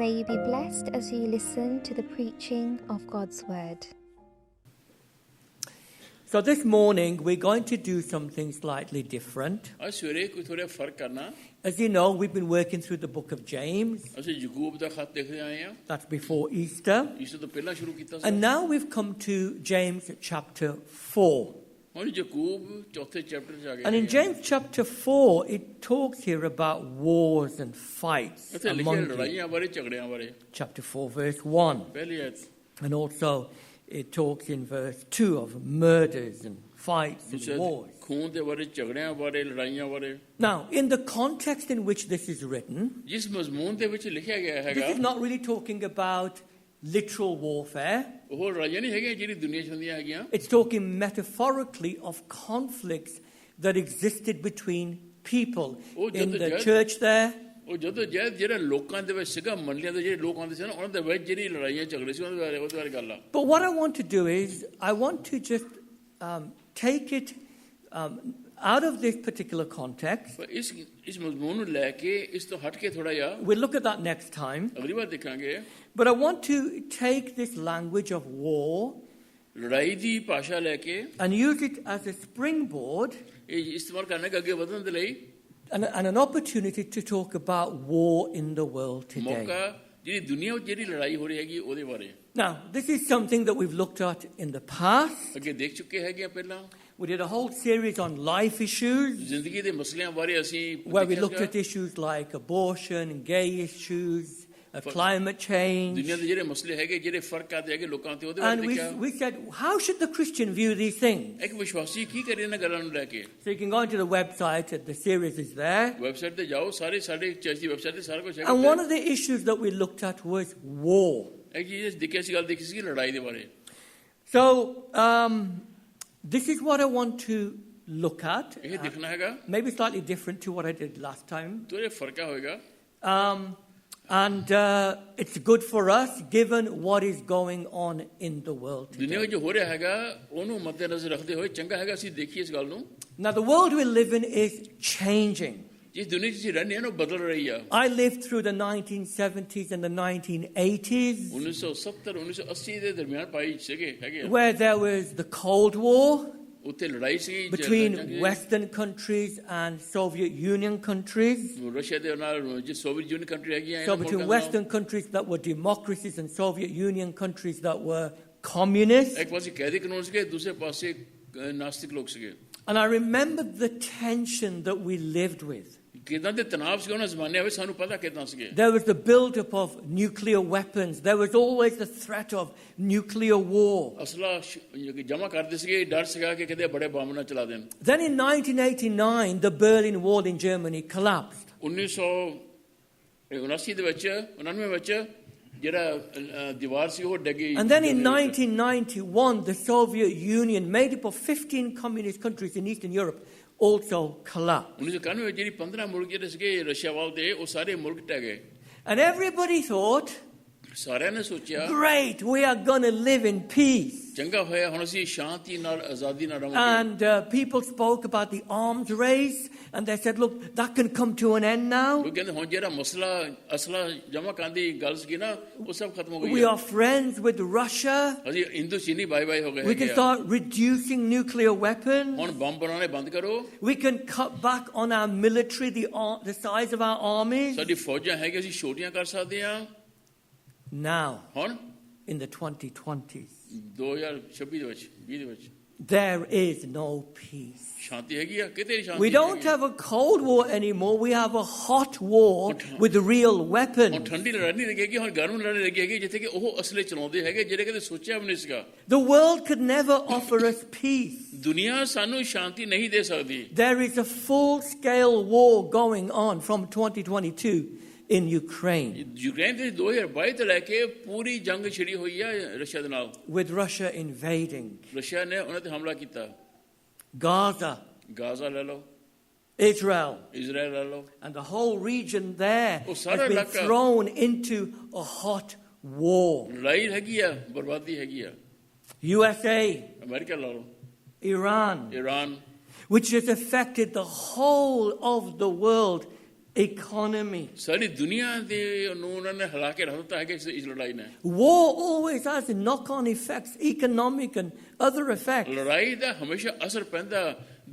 May you be blessed as you listen to the preaching of God's Word. So this morning we're going to do something slightly different. आज सवेरे कोई थोड़ा फर्क करना As you know, we've been working through the book of James. ਅਸੀਂ ਯਾਕੂਬ ਦਾ ਖਤ ਦੇਖਦੇ ਆਏ ਹਾਂ That's before Easter. ਇਸ ਤੋਂ ਪਹਿਲਾਂ ਸ਼ੁਰੂ ਕੀਤਾ ਸੀ And now we've come to James chapter 4. ਹੁਣ ਯਾਕੂਬ ਚੌਥੇ ਚੈਪਟਰ ਚ ਆ ਗਏ And in James chapter 4, it talks here about wars and fights ਇੱਥੇ ਲਿਖਿਆ among you. ਲੜਾਈਆਂ ਬਾਰੇ ਝਗੜਿਆਂ ਬਾਰੇ Chapter 4, verse 1. ਪਹਿਲੀ ਆਇਤ And also it talks in verse 2 of murders and fights and ਦੂਸਰਾ wars. ਖੂਨ ਦੇ ਬਾਰੇ ਝਗੜਿਆਂ ਬਾਰੇ ਲੜਾਈਆਂ ਬਾਰੇ Now, in the context in which this is written, ਜਿਸ ਮਜ਼ਮੂਨ ਦੇ ਵਿੱਚ ਲਿਖਿਆ ਗਿਆ this ਹੈਗਾ is not really talking about literal warfare. ਉਹ ਲੜਾਈਆਂ ਨਹੀਂ ਹੈਗੀਆਂ ਜਿਹੜੀ ਦੁਨੀਆ 'ਚ ਹੁੰਦੀਆਂ ਹੈਗੀਆਂ It's talking metaphorically of conflicts that existed between people Oh, in the jad- church there. ਉਹ ਜਦੋਂ ਜਦ ਜਿਹੜਾ ਲੋਕਾਂ ਦੇ ਵਿੱਚ ਸੀਗਾ ਮੰਡਲੀਆਂ ਦੇ ਜਿਹੜੇ ਲੋਕ ਆਉਂਦੇ ਸੀ ਨਾ ਉਹਨਾਂ ਦੇ ਵਿੱਚ ਜਿਹੜੀ ਲੜਾਈਆਂ ਝਗੜੇ ਸੀ ਉਹਦੇ ਬਾਰੇ ਗੱਲ ਆ But what I want to do is, I want to just take it out of this particular context. ਪਰ ਇਸ ਮਜ਼ਮੂਨ ਨੂੰ ਲੈ ਕੇ ਇਸ ਤੋਂ ਹਟ ਕੇ ਥੋੜਾ ਜਿਹਾ We'll look at that next time. ਅਗਲੀ ਵਾਰ ਦੇਖਾਂਗੇ But I want to take this language of war ਲੜਾਈ ਦੀ ਭਾਸ਼ਾ ਲੈ ਕੇ and use it as a springboard ਇਹ ਇਸਤੇਮਾਲ ਕਰਨੇ ਕਿ ਅੱਗੇ ਵਧਣ ਦੇ ਲਈ and an opportunity to talk about war in the world today. ਮੌਕਾ ਜਿਹੜੀ ਦੁਨੀਆ ਵਿੱਚ ਜਿਹੜੀ ਲੜਾਈ ਹੋ ਰਹੀ ਹੈਗੀ ਉਹਦੇ ਬਾਰੇ Now, this is something that we've looked at in the past. ਅੱਗੇ ਦੇਖ ਚੁੱਕੇ ਹੈਗੇ ਆ ਪਹਿਲਾਂ We did a whole series on life issues ਜ਼ਿੰਦਗੀ ਦੇ ਮਸਲਿਆਂ ਬਾਰੇ ਅਸੀਂ where we ਦੇਖਿਆ looked at issues like abortion and gay issues, climate change. ਦੁਨੀਆ ਦੇ ਜਿਹੜੇ ਮਸਲੇ ਹੈਗੇ ਜਿਹੜੇ ਫਰਕ ਆਦੇ ਹੈਗੇ ਲੋਕਾਂ ਤੇ ਉਹਦੇ ਬਾਰੇ And ਦੇਖਿਆ we said, how should the Christian view these things? ਇੱਕ ਵਿਸ਼ਵਾਸੀ ਕੀ ਕਰੇ ਇਹਨਾਂ ਗੱਲਾਂ ਨੂੰ ਲੈ ਕੇ So you can go onto the website, the series is there. Website ਤੇ ਜਾਓ ਸਾਰੇ ਸਾਡੇ ਚਰਚ ਦੀ ਵੈਬਸਾਈਟ ਤੇ ਸਾਰਾ ਕੁਝ And one ਹੈਗਾ of the issues that we looked at was war. ਇੱਕ ਚੀਜ਼ ਦੇਖਿਆ ਸੀ ਗੱਲ ਦੇਖੀ ਸੀ ਲੜਾਈ ਦੇ ਬਾਰੇ So this is what I want to look at. ਇਹ ਦੇਖਣਾ ਹੈਗਾ Maybe slightly different to what I did last time. ਥੋੜੇ ਫਰਕ ਹੋਏਗਾ And it's good for us given what is going on in the world ਦੁਨੀਆ today. ਵਿੱਚ ਜੋ ਹੋ ਰਿਹਾ ਹੈਗਾ ਉਹਨੂੰ ਮੱਦੇਨਜ਼ਰ ਰੱਖਦੇ ਹੋਏ ਚੰਗਾ ਹੈਗਾ ਅਸੀਂ ਦੇਖੀਏ ਇਸ ਗੱਲ ਨੂੰ Now the world we live in is changing. ਜਿਸ ਦੁਨੀਆ 'ਚ ਅਸੀਂ ਰਹਿੰਦੇ ਹਾਂ ਨਾ ਉਹ ਬਦਲ ਰਹੀ ਆ I lived through the 1970s and the 1980s 1970 1980 ਦੇ ਦਰਮਿਆਨ ਪਾਈ ਸੀਗੇ ਹੈਗੇ ਆ। where there was the Cold War ਉੱਥੇ ਲੜਾਈ ਸੀ between Western countries and Soviet Union countries. Russia ਦੇ ਨਾਲ ਜੋ ਸੋਵੀਅਤ ਯੂਨੀਅਨ ਕੰਟਰੀ ਹੈਗੀਆਂ So between Western countries that were democracies and Soviet Union countries that were communist. ਇੱਕ ਪਾਸੇ ਕੈਦੀ ਕਾਨੂੰਨ ਸੀਗੇ ਦੂਸਰੇ ਪਾਸੇ ਨਾਸਤਿਕ ਲੋਕ ਸੀਗੇ And I remember the tension that we lived with. ਕਿਦਾਂ ਦੇ ਤਣਾਅ ਸੀ ਉਹਨਾਂ ਜ਼ਮਾਨੇ ਵਿੱਚ ਸਾਨੂੰ ਪਤਾ ਕਿਦਾਂ ਸੀਗੇ There was the build-up of nuclear weapons. There was always the threat of nuclear war. ਅਸਲਾ ਜਮ੍ਹਾਂ ਕਰਦੇ ਸੀਗੇ ਡਰ ਸੀਗਾ ਕਿ ਕਿਤੇ ਬੜੇ ਬੰਬ ਨਾ ਚਲਾ ਦੇਣ Then in 1989, the Berlin Wall in Germany collapsed. 1979 ਦੇ ਵਿੱਚ 99 ਵਿੱਚ ਜਿਹੜਾ ਦੀਵਾਰ ਸੀ ਉਹ ਡਿੱਗੀ And then in 1991, the Soviet Union, made up of 15 communist countries in Eastern Europe, also collapsed. 1991 ਵਿੱਚ ਜਿਹੜੀ 15 ਮੁਲਕ ਜਿਹੜੇ ਸੀਗੇ ਰਸ਼ੀਆ ਵੱਲ ਦੇ ਉਹ ਸਾਰੇ ਮੁਲਕ ਟਹਿ ਗਏ And everybody thought, ਸਾਰਿਆਂ ਨੇ ਸੋਚਿਆ great, we are going to live in peace. ਚੰਗਾ ਹੋਇਆ ਹੁਣ ਅਸੀਂ ਸ਼ਾਂਤੀ ਨਾਲ ਆਜ਼ਾਦੀ ਨਾਲ ਰਹਾਂਗੇ And people spoke about the arms race, and they said, look, that can come to an end now. ਲੋਕ ਕਹਿੰਦੇ ਹੁਣ ਜਿਹੜਾ ਮਸਲਾ ਅਸਲਾ ਜਮ੍ਹਾਂ ਕਰਨ ਦੀ ਗੱਲ ਸੀ ਨਾ ਉਹ ਸਭ ਖਤਮ ਹੋ We ਗਈ are friends with Russia. ਅਸੀਂ ਹਿੰਦੂ ਚੀਨੀ ਬਾਈ ਬਾਈ ਹੋ We ਗਏ can start reducing nuclear weapons. ਹੁਣ ਬੰਬ ਬਣਾਉਣੇ ਬੰਦ ਕਰੋ We can cut back on our military, the size of our armies. ਸਾਡੀ ਫੌਜਾਂ ਹੈਗੀਆਂ ਅਸੀਂ ਛੋਟੀਆਂ ਕਰ ਸਕਦੇ ਹਾਂ Now, ਹੁਣ in the 2020s, 2026 ਦੇ ਵਿੱਚ 20 ਦੇ ਵਿੱਚ there is no peace. ਸ਼ਾਂਤੀ ਹੈਗੀ ਆ ਕਿਤੇ ਸ਼ਾਂਤੀ We don't have a cold war anymore. We have a hot war with real ਹੁਣ weapons. ਠੰਡੀ ਲੜਾਈ ਨਹੀਂ ਲੱਗੇਗੀ ਹੁਣ ਗਰਮ ਲੜਾਈ ਲੱਗੇਗੀ ਜਿੱਥੇ ਕਿ ਉਹ ਅਸਲੇ ਚਲਾਉਂਦੇ ਹੈਗੇ ਜਿਹੜੇ ਕਦੇ ਸੋਚਿਆ ਵੀ ਨਹੀਂ ਸੀਗਾ The world could never offer us peace. ਦੁਨੀਆ ਸਾਨੂੰ ਸ਼ਾਂਤੀ ਨਹੀਂ ਦੇ ਸਕਦੀ There is a full-scale war going on from 2022 in Ukraine Ukraine ਦੇ 2022 ਤੋਂ ਲੈ ਕੇ ਪੂਰੀ ਜੰਗ ਛਿੜੀ ਹੋਈ ਆ ਰਸ਼ੀਆ ਦੇ ਨਾਲ with Russia invading ਰਸ਼ੀਆ ਨੇ ਉਹਨਾਂ ਤੇ ਹਮਲਾ ਕੀਤਾ Gaza, ਗਾਜ਼ਾ ਲੈ ਲਓ Israel, ਇਜ਼ਰਾਈਲ ਲੈ ਲਓ and the whole region there Oh, has ਸਾਰਾ been ਇਲਾਕਾ। thrown into a hot war. ਲੜਾਈ ਹੈਗੀ ਆ ਬਰਬਾਦੀ ਹੈਗੀ ਆ USA, ਅਮਰੀਕਾ ਲਾ ਲਓ Iran, Iran which has affected the whole of the world economy. ਸਾਰੀ ਦੁਨੀਆ ਦੇ ਨੂੰ ਉਹਨਾਂ ਨੇ ਹਿਲਾ ਕੇ ਰੱਖ ਦਿੱਤਾ ਹੈ ਕਿ ਇਸ ਲੜਾਈ ਨੇ War always has knock-on effects, economic and other effects. ਲੜਾਈ ਦਾ ਹਮੇਸ਼ਾ ਅਸਰ ਪੈਂਦਾ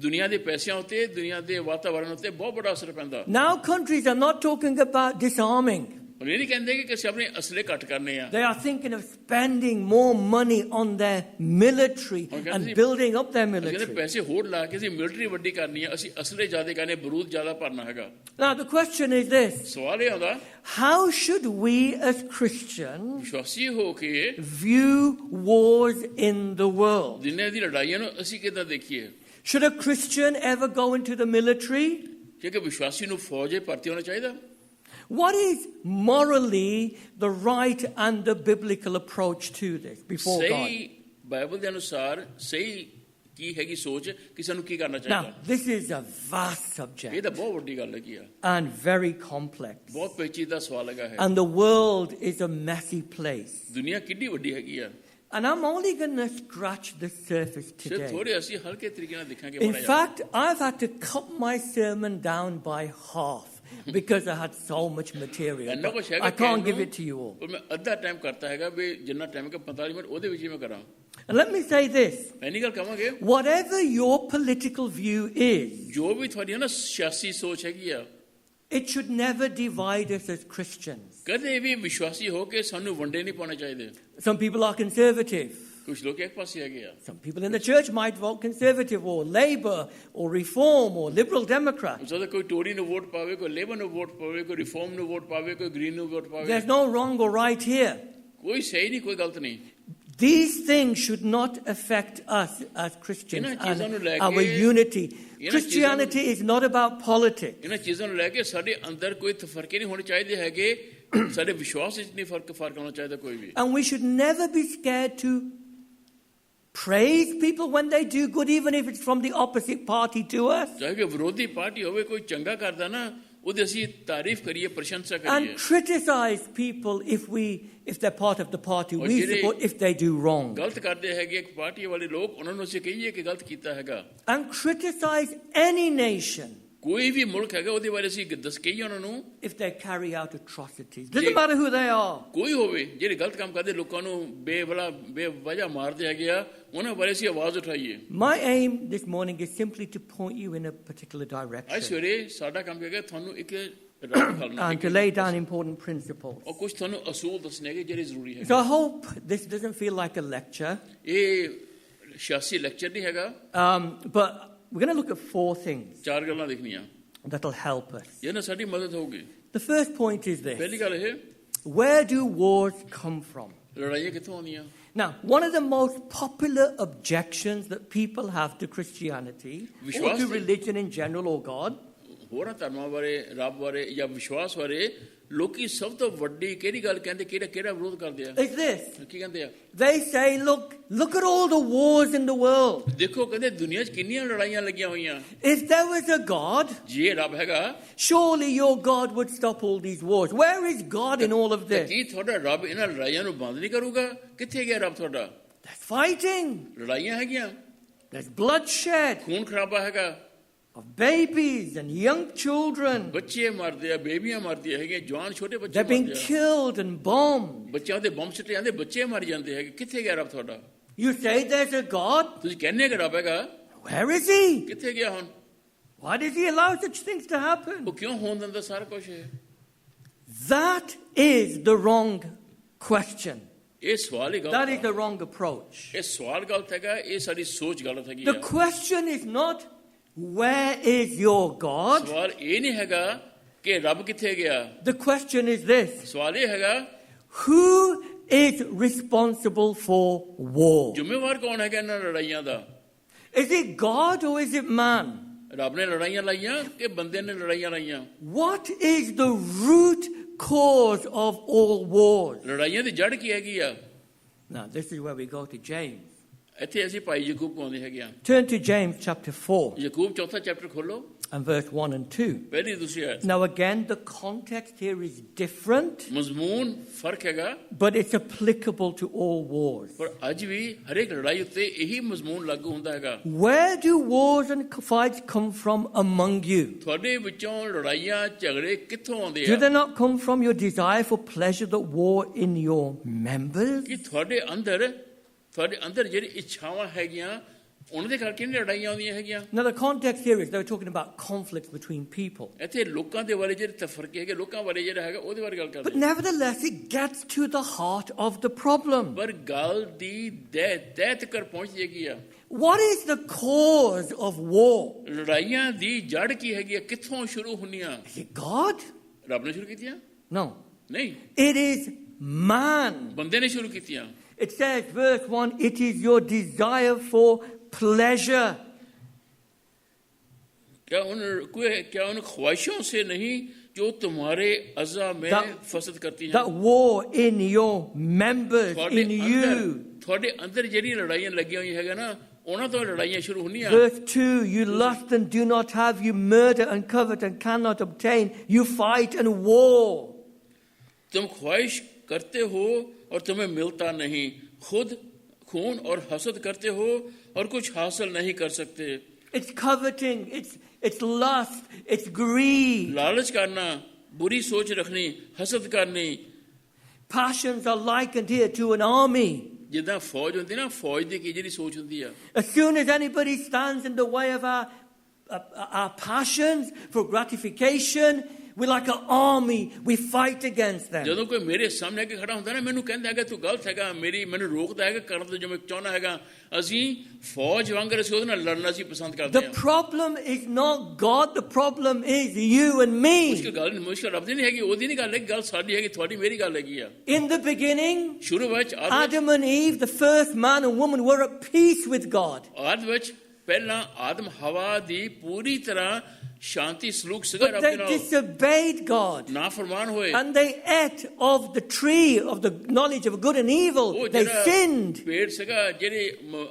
ਦੁਨੀਆ ਦੇ ਪੈਸਿਆਂ ਉੱਤੇ ਦੁਨੀਆ ਦੇ ਵਾਤਾਵਰਣ ਉੱਤੇ ਬਹੁਤ ਬੜਾ ਅਸਰ ਪੈਂਦਾ Now countries are not talking about disarming. ਉਹ ਇਹ ਨਹੀਂ ਕਹਿੰਦੇ ਕਿ ਅਸੀਂ ਆਪਣੇ ਅਸਲੇ ਘੱਟ ਕਰਨੇ ਆ They are thinking of spending more money on their military and building up their ਕਹਿੰਦੇ military. ਪੈਸੇ ਹੋਰ ਲਾ ਕੇ ਅਸੀਂ ਮਿਲਟਰੀ ਵੱਡੀ ਕਰਨੀ ਆ ਅਸੀਂ ਅਸਲੇ ਜ਼ਿਆਦਾ ਕਰਨੇ ਬਰੂਦ ਜ਼ਿਆਦਾ ਭਰਨਾ ਹੈਗਾ Now the question is this: ਸਵਾਲ ਇਹ ਆਉਂਦਾ how should we as Christians ਵਿਸ਼ਵਾਸੀ ਹੋ ਕੇ view wars in the world? ਦੁਨੀਆ ਦੀ ਲੜਾਈਆਂ ਨੂੰ ਅਸੀਂ ਕਿੱਦਾਂ ਦੇਖੀਏ Should a Christian ever go into the military? ਕਿ ਵਿਸ਼ਵਾਸੀ ਨੂੰ ਫੌਜ ਭਰਤੀ ਹੋਣਾ ਚਾਹੀਦਾ What is morally the right and the biblical approach to this before God? ਸਹੀ ਬਾਈਬਲ ਦੇ ਅਨੁਸਾਰ ਸਹੀ ਕੀ ਹੈਗੀ ਸੋਚ ਕਿ ਸਾਨੂੰ ਕੀ ਕਰਨਾ Now, ਚਾਹੀਦਾ this is a vast ਇਹ subject ਤਾਂ ਬਹੁਤ ਵੱਡੀ ਗੱਲ ਹੈਗੀ ਆ and very complex. ਬਹੁਤ ਪੇਚੀਦਾ ਸਵਾਲ ਹੈਗਾ ਹੈ And the world is a messy place. ਦੁਨੀਆ ਕਿੰਨੀ ਵੱਡੀ ਹੈਗੀ ਆ And I'm only going to scratch the surface ਸਿਰ today. ਥੋੜੇ ਅਸੀਂ ਹਲਕੇ ਤਰੀਕੇ ਨਾਲ ਦੇਖਾਂਗੇ In ਮਾੜਾ ਜਿਹਾ। fact, I've had to cut my sermon down by half because I had so much material. ਇੰਨਾ But ਕੁਛ ਹੈਗਾ I can't ਕਹਿਣ give ਨੂੰ, it to you all. ਪਰ ਮੈਂ ਅੱਧਾ ਟਾਈਮ ਕਰਤਾ ਹੈਗਾ ਵੀ ਜਿੰਨਾ ਟਾਈਮ ਕਿ 45 ਮਿੰਟ ਉਹਦੇ ਵਿੱਚ ਹੀ ਮੈਂ ਕਰਾਂ And let me say this: ਮੈਂ ਨਹੀਂ ਗੱਲ ਕਹਾਂਗੇ whatever your political view is, ਜੋ ਵੀ ਤੁਹਾਡੀ ਨਾ ਸਿਆਸੀ ਸੋਚ ਹੈਗੀ ਆ it should never divide us as Christians. ਕਦੇ ਵੀ ਵਿਸ਼ਵਾਸੀ ਹੋ ਕੇ ਸਾਨੂੰ ਵੰਡੇ ਨਹੀਂ ਪਾਉਣੇ ਚਾਹੀਦੇ Some people are conservative. ਕੁਝ ਲੋਕ ਇੱਕ ਪਾਸੇ ਹੈਗੇ ਆ Some people in the church might vote conservative or Labour or Reform or Liberal Democrat. ਜਦੋਂ ਕੋਈ ਟੋਰੀ ਨੂੰ ਵੋਟ ਪਾਵੇ ਕੋਈ ਲੇਬਰ ਨੂੰ ਵੋਟ ਪਾਵੇ ਕੋਈ ਰਿਫਾਰਮ ਨੂੰ ਵੋਟ ਪਾਵੇ ਕੋਈ ਗ੍ਰੀਨ ਨੂੰ ਵੋਟ ਪਾਵੇ There's no wrong or right here. ਕੋਈ ਸਹੀ ਨਹੀਂ ਕੋਈ ਗਲਤ ਨਹੀਂ These things should not affect us as Christians ਇਹਨਾਂ ਚੀਜ਼ਾਂ ਨੂੰ and ਲੈ our ਕੇ- unity. ਇਹਨਾਂ Christianity is not about politics. ਇਹਨਾਂ ਚੀਜ਼ਾਂ ਨੂੰ ਲੈ ਕੇ ਸਾਡੇ ਅੰਦਰ ਕੋਈ ਤਫਰਕੇ ਨਹੀਂ ਹੋਣੇ ਚਾਹੀਦੇ ਹੈਗੇ ਸਾਡੇ ਵਿਸ਼ਵਾਸ ਵਿੱਚ ਨਹੀਂ ਫਰਕ ਹੋਣਾ ਚਾਹੀਦਾ ਕੋਈ ਵੀ And we should never be scared to praise people when they do good, even if it's from the opposite party to us. ਚਾਹੇ ਕਿ ਵਿਰੋਧੀ ਪਾਰਟੀ ਹੋਵੇ ਕੋਈ ਚੰਗਾ ਕਰਦਾ ਨਾ ਉਹਦੀ ਅਸੀਂ ਤਾਰੀਫ ਕਰੀਏ ਪ੍ਰਸ਼ੰਸਾ ਕਰੀਏ And criticize people if they're part of the party ਔਰ we ਜਿਹੜੇ- support, if they do wrong. ਗਲਤ ਕਰਦੇ ਹੈਗੇ ਇੱਕ ਪਾਰਟੀ ਵਾਲੇ ਲੋਕ ਉਹਨਾਂ ਨੂੰ ਅਸੀਂ ਕਹੀਏ ਕਿ ਗਲਤ ਕੀਤਾ ਹੈਗਾ And criticize any nation ਕੋਈ ਵੀ ਮੁਲਕ ਹੈਗਾ ਉਹਦੇ ਬਾਰੇ ਅਸੀਂ ਦੱਸ ਕਹੀਏ ਉਹਨਾਂ ਨੂੰ if they carry out atrocities. Doesn't matter who they are. ਕੋਈ ਹੋਵੇ ਜਿਹੜੇ ਗਲਤ ਕੰਮ ਕਰਦੇ ਲੋਕਾਂ ਨੂੰ ਬੇਵਜ੍ਹਾ ਮਾਰਦੇ ਹੈਗੇ ਆ ਉਹਨਾਂ ਬਾਰੇ ਅਸੀਂ ਆਵਾਜ਼ ਉਠਾਈਏ My aim this morning is simply to point you in a particular ਅੱਜ direction ਸਵੇਰੇ ਸਾਡਾ ਕੰਮ ਹੈਗਾ ਤੁਹਾਨੂੰ ਇੱਕ ਰਾਹ ਦਿਖਾਉਣਾ and to lay down important principles. ਔਰ ਕੁਝ ਤੁਹਾਨੂੰ ਅਸੂਲ ਦੱਸਣੇ ਹੈਗੇ ਜਿਹੜੇ ਜ਼ਰੂਰੀ ਹੈ So I hope this doesn't feel like a lecture, ਇਹ ਸਿਆਸੀ ਲੈਕਚਰ ਨਹੀਂ ਹੈਗਾ but we're going to look at 4 things ਚਾਰ ਗੱਲਾਂ ਦੇਖਣੀਆਂ that'll help us. ਇਹ ਨਾ ਸਾਡੀ ਮਦਦ ਹੋਊਗੀ The first point is this: ਪਹਿਲੀ ਗੱਲ ਇਹ where do wars come from? ਲੜਾਈਆਂ ਕਿੱਥੋਂ ਆਉਂਦੀਆਂ Now, one of the most popular objections that people have to Christianity or Vishwas to de- religion in general or God ਹੋਰਾਂ ਧਰਮਾਂ ਬਾਰੇ ਰੱਬ ਬਾਰੇ ਜਾਂ ਵਿਸ਼ਵਾਸ ਬਾਰੇ ਲੋਕੀ ਸਭ ਤੋਂ ਵੱਡੀ ਕਿਹੜੀ ਗੱਲ ਕਹਿੰਦੇ ਕਿਹੜਾ ਵਿਰੋਧ ਕਰਦੇ ਆ is this: ਕੀ ਕਹਿੰਦੇ ਆ they say, look at all the wars in the world. ਦੇਖੋ ਕਹਿੰਦੇ ਦੁਨੀਆ 'ਚ ਕਿੰਨੀਆਂ ਲੜਾਈਆਂ ਲੱਗੀਆਂ ਹੋਈਆਂ If there was a God, ਜੇ ਰੱਬ ਹੈਗਾ surely your God would stop all these wars. Where is God in all of ਤਾਂ this? ਕੀ ਤੁਹਾਡਾ ਰੱਬ ਇਹਨਾਂ ਲੜਾਈਆਂ ਨੂੰ ਬੰਦ ਨਹੀਂ ਕਰੂਗਾ ਕਿੱਥੇ ਗਿਆ ਰੱਬ ਤੁਹਾਡਾ There's fighting, ਲੜਾਈਆਂ ਹੈਗੀਆਂ there's bloodshed ਖੂਨ ਖਰਾਬਾ ਹੈਗਾ of babies and young children. ਬੱਚੇ ਮਰਦੇ ਆ ਬੇਬੀਆਂ ਮਰਦੀਆਂ ਹੈਗੀਆਂ ਜਵਾਨ ਛੋਟੇ ਬੱਚੇ They're being ਮਰਦੇ ਆ killed and bombed. ਬੱਚਿਆਂ ਦੇ ਬੰਬ ਸਿੱਟੇ ਜਾਂਦੇ ਬੱਚੇ ਮਰ ਜਾਂਦੇ ਹੈਗੇ ਕਿੱਥੇ ਗਿਆ ਰੱਬ ਤੁਹਾਡਾ You say there's a God? ਤੁਸੀਂ ਕਹਿੰਦੇ ਕਿ ਰੱਬ ਹੈਗਾ Where is he? ਕਿੱਥੇ ਗਿਆ ਹੁਣ Why does he allow such things to happen? ਉਹ ਕਿਉਂ ਹੋਣ ਦਿੰਦਾ ਸਾਰਾ ਕੁਝ ਇਹ That is the wrong question. ਇਹ ਸਵਾਲ ਹੀ That ਗਲਤ is the wrong approach. ਇਹ ਸਵਾਲ ਗਲਤ ਹੈਗਾ ਇਹ ਸਾਡੀ ਸੋਚ ਗਲਤ ਹੈਗੀ The ਆ question is not, where is your God? ਸਵਾਲ ਇਹ ਨਹੀਂ ਹੈਗਾ ਕਿ ਰੱਬ ਕਿੱਥੇ ਗਿਆ The question is this: ਸਵਾਲ ਇਹ ਹੈਗਾ who is responsible for war? ਜ਼ਿੰਮੇਵਾਰ ਕੌਣ ਹੈਗਾ ਇਹਨਾਂ ਲੜਾਈਆਂ ਦਾ Is it God or is it man? ਰੱਬ ਨੇ ਲੜਾਈਆਂ ਲਾਈਆਂ ਕਿ ਬੰਦੇ ਨੇ ਲੜਾਈਆਂ ਲਾਈਆਂ What is the root cause of all wars? ਲੜਾਈਆਂ ਦੀ ਜੜ ਕੀ ਹੈਗੀ ਆ Now, this is where we go to James. ਇੱਥੇ ਅਸੀਂ ਭਾਈ ਯਾਕੂਬ ਪਾਉਂਦੇ ਹੈਗੇ ਆ। Turn to James chapter 4 Yakub ਚੌਥਾ ਚੈਪਟਰ ਖੋਲੋ, and verse 1 and 2. ਪਹਿਲੀ ਦੂਸਰੀ ਆਇਤ। Now again, the context here is different, ਮਜ਼ਮੂਨ ਫਰਕ ਹੈਗਾ, but it's applicable to all wars. ਪਰ ਅੱਜ ਵੀ ਹਰੇਕ ਲੜਾਈ ਉੱਤੇ ਇਹੀ ਮਜ਼ਮੂਨ ਲਾਗੂ ਹੁੰਦਾ ਹੈਗਾ। Where do wars and fights come from among you? ਤੁਹਾਡੇ ਵਿੱਚੋਂ ਲੜਾਈਆਂ ਝਗੜੇ ਕਿੱਥੋਂ ਆਉਂਦੇ Do ਆ? they not come from your desire for pleasure that war in your members? ਕਿ ਤੁਹਾਡੇ ਅੰਦਰ ਜਿਹੜੀ ਇੱਛਾਵਾਂ ਹੈਗੀਆਂ ਉਹਨਾਂ ਦੇ ਕਰਕੇ ਨਹੀਂ ਲੜਾਈਆਂ ਆਉਂਦੀਆਂ ਹੈਗੀਆਂ। Now the context here is they're talking about conflicts between people. ਇੱਥੇ ਲੋਕਾਂ ਦੇ ਬਾਰੇ ਜਿਹੜੇ ਤਫਰਕੇ ਹੈਗੇ, ਲੋਕਾਂ ਬਾਰੇ ਜਿਹੜਾ ਹੈਗਾ ਉਹਦੇ ਬਾਰੇ ਗੱਲ But ਕਰਦੇ। nevertheless, it gets to the heart of the problem. ਪਰ ਗੱਲ ਦੀ ਤਹਿ ਤੱਕ ਪਹੁੰਚ ਜਾਏਗੀ ਆ। What is the cause of war? ਲੜਾਈਆਂ ਦੀ ਜੜ ਕੀ ਹੈਗੀ ਆ, ਕਿੱਥੋਂ ਸ਼ੁਰੂ ਹੁੰਦੀਆਂ? Is it God? ਰੱਬ ਨੇ ਸ਼ੁਰੂ ਕੀਤੀਆਂ? No. ਨਹੀਂ, It is man. ਬੰਦੇ ਨੇ ਸ਼ੁਰੂ ਕੀਤੀਆਂ। It says, verse 1, it is your desire for pleasure. क्या उन ख्वाहिशों से नहीं जो तुम्हारे अज़ा में फसद करती हैं? That war in your members, in you. ਤੁਹਾਡੇ ਅੰਦਰ ਜਿਹੜੀ ਲੜਾਈਆਂ ਲੱਗੀਆਂ ਹੋਈਆਂ ਹੈਗਾ ਨਾ, ਉਹਨਾਂ ਤੋਂ ਲੜਾਈਆਂ ਸ਼ੁਰੂ ਹੁੰਦੀਆਂ। Verse 2, you lust and do not have, you murder and covet and cannot obtain, you fight and war. तुम ख्वाहिश करते हो और तुम्हें मिलता नहीं, खुद खून और हसद करते हो और कुछ हासिल नहीं कर सकते। It's coveting, it's lust, it's greed. लालच करना, बुरी सोच रखनी, हसद करनी। Passions are likened here to an army. जिद्दां फौज होंदी ना, फौज दी की ਜਿਹੜੀ ਸੋਚ ਹੁੰਦੀ ਆ। As soon as anybody stands in the way of our passions for gratification, we're like an army, we fight against them. ਜਦੋਂ ਕੋਈ ਮੇਰੇ ਸਾਹਮਣੇ ਆ ਕੇ ਖੜਾ ਹੁੰਦਾ ਨਾ, ਮੈਨੂੰ ਕਹਿੰਦਾ ਹੈਗਾ ਤੂੰ ਗਲਤ ਹੈਗਾ, ਮੈਨੂੰ ਰੋਕਦਾ ਹੈਗਾ ਕਰਨ ਤੋਂ ਜੋ ਮੈਂ ਚਾਹੁੰਦਾ ਹੈਗਾ, ਅਸੀਂ ਫੌਜ ਵਾਂਗਰ ਅਸੀਂ ਉਹਦੇ ਨਾਲ ਲੜਨਾ ਅਸੀਂ ਪਸੰਦ ਕਰਦੇ The ਹਾਂ। problem is not God, the problem is you and me. ਮੁਸ਼ਕਿਲ ਰੱਬ ਦੀ ਨਹੀਂ ਹੈਗੀ, ਉਹਦੀ ਨਹੀਂ ਗੱਲ ਹੈਗੀ, ਗੱਲ ਸਾਡੀ ਹੈਗੀ, ਤੁਹਾਡੀ ਮੇਰੀ ਗੱਲ ਹੈਗੀ ਆ। In the beginning, ਸ਼ੁਰੂ ਵਿੱਚ Adam and Eve, the first man and woman, were at peace with God. ਆਦ ਵਿੱਚ ਪਹਿਲਾਂ ਆਦਮ ਹਵਾ ਦੀ ਪੂਰੀ ਤਰ੍ਹਾਂ ਸ਼ਾਂਤੀ ਸਲੂਕ ਸੀਗਾ But ਰੱਬ they ਦੇ ਨਾਲ, disobeyed God. ਨਾਫਰਮਾਨ ਹੋਏ। And they ate of the tree of the knowledge of good and evil. ਉਹ They ਜਿਹੜਾ sinned. ਪੇੜ ਸੀਗਾ, ਜਿਹੜੇ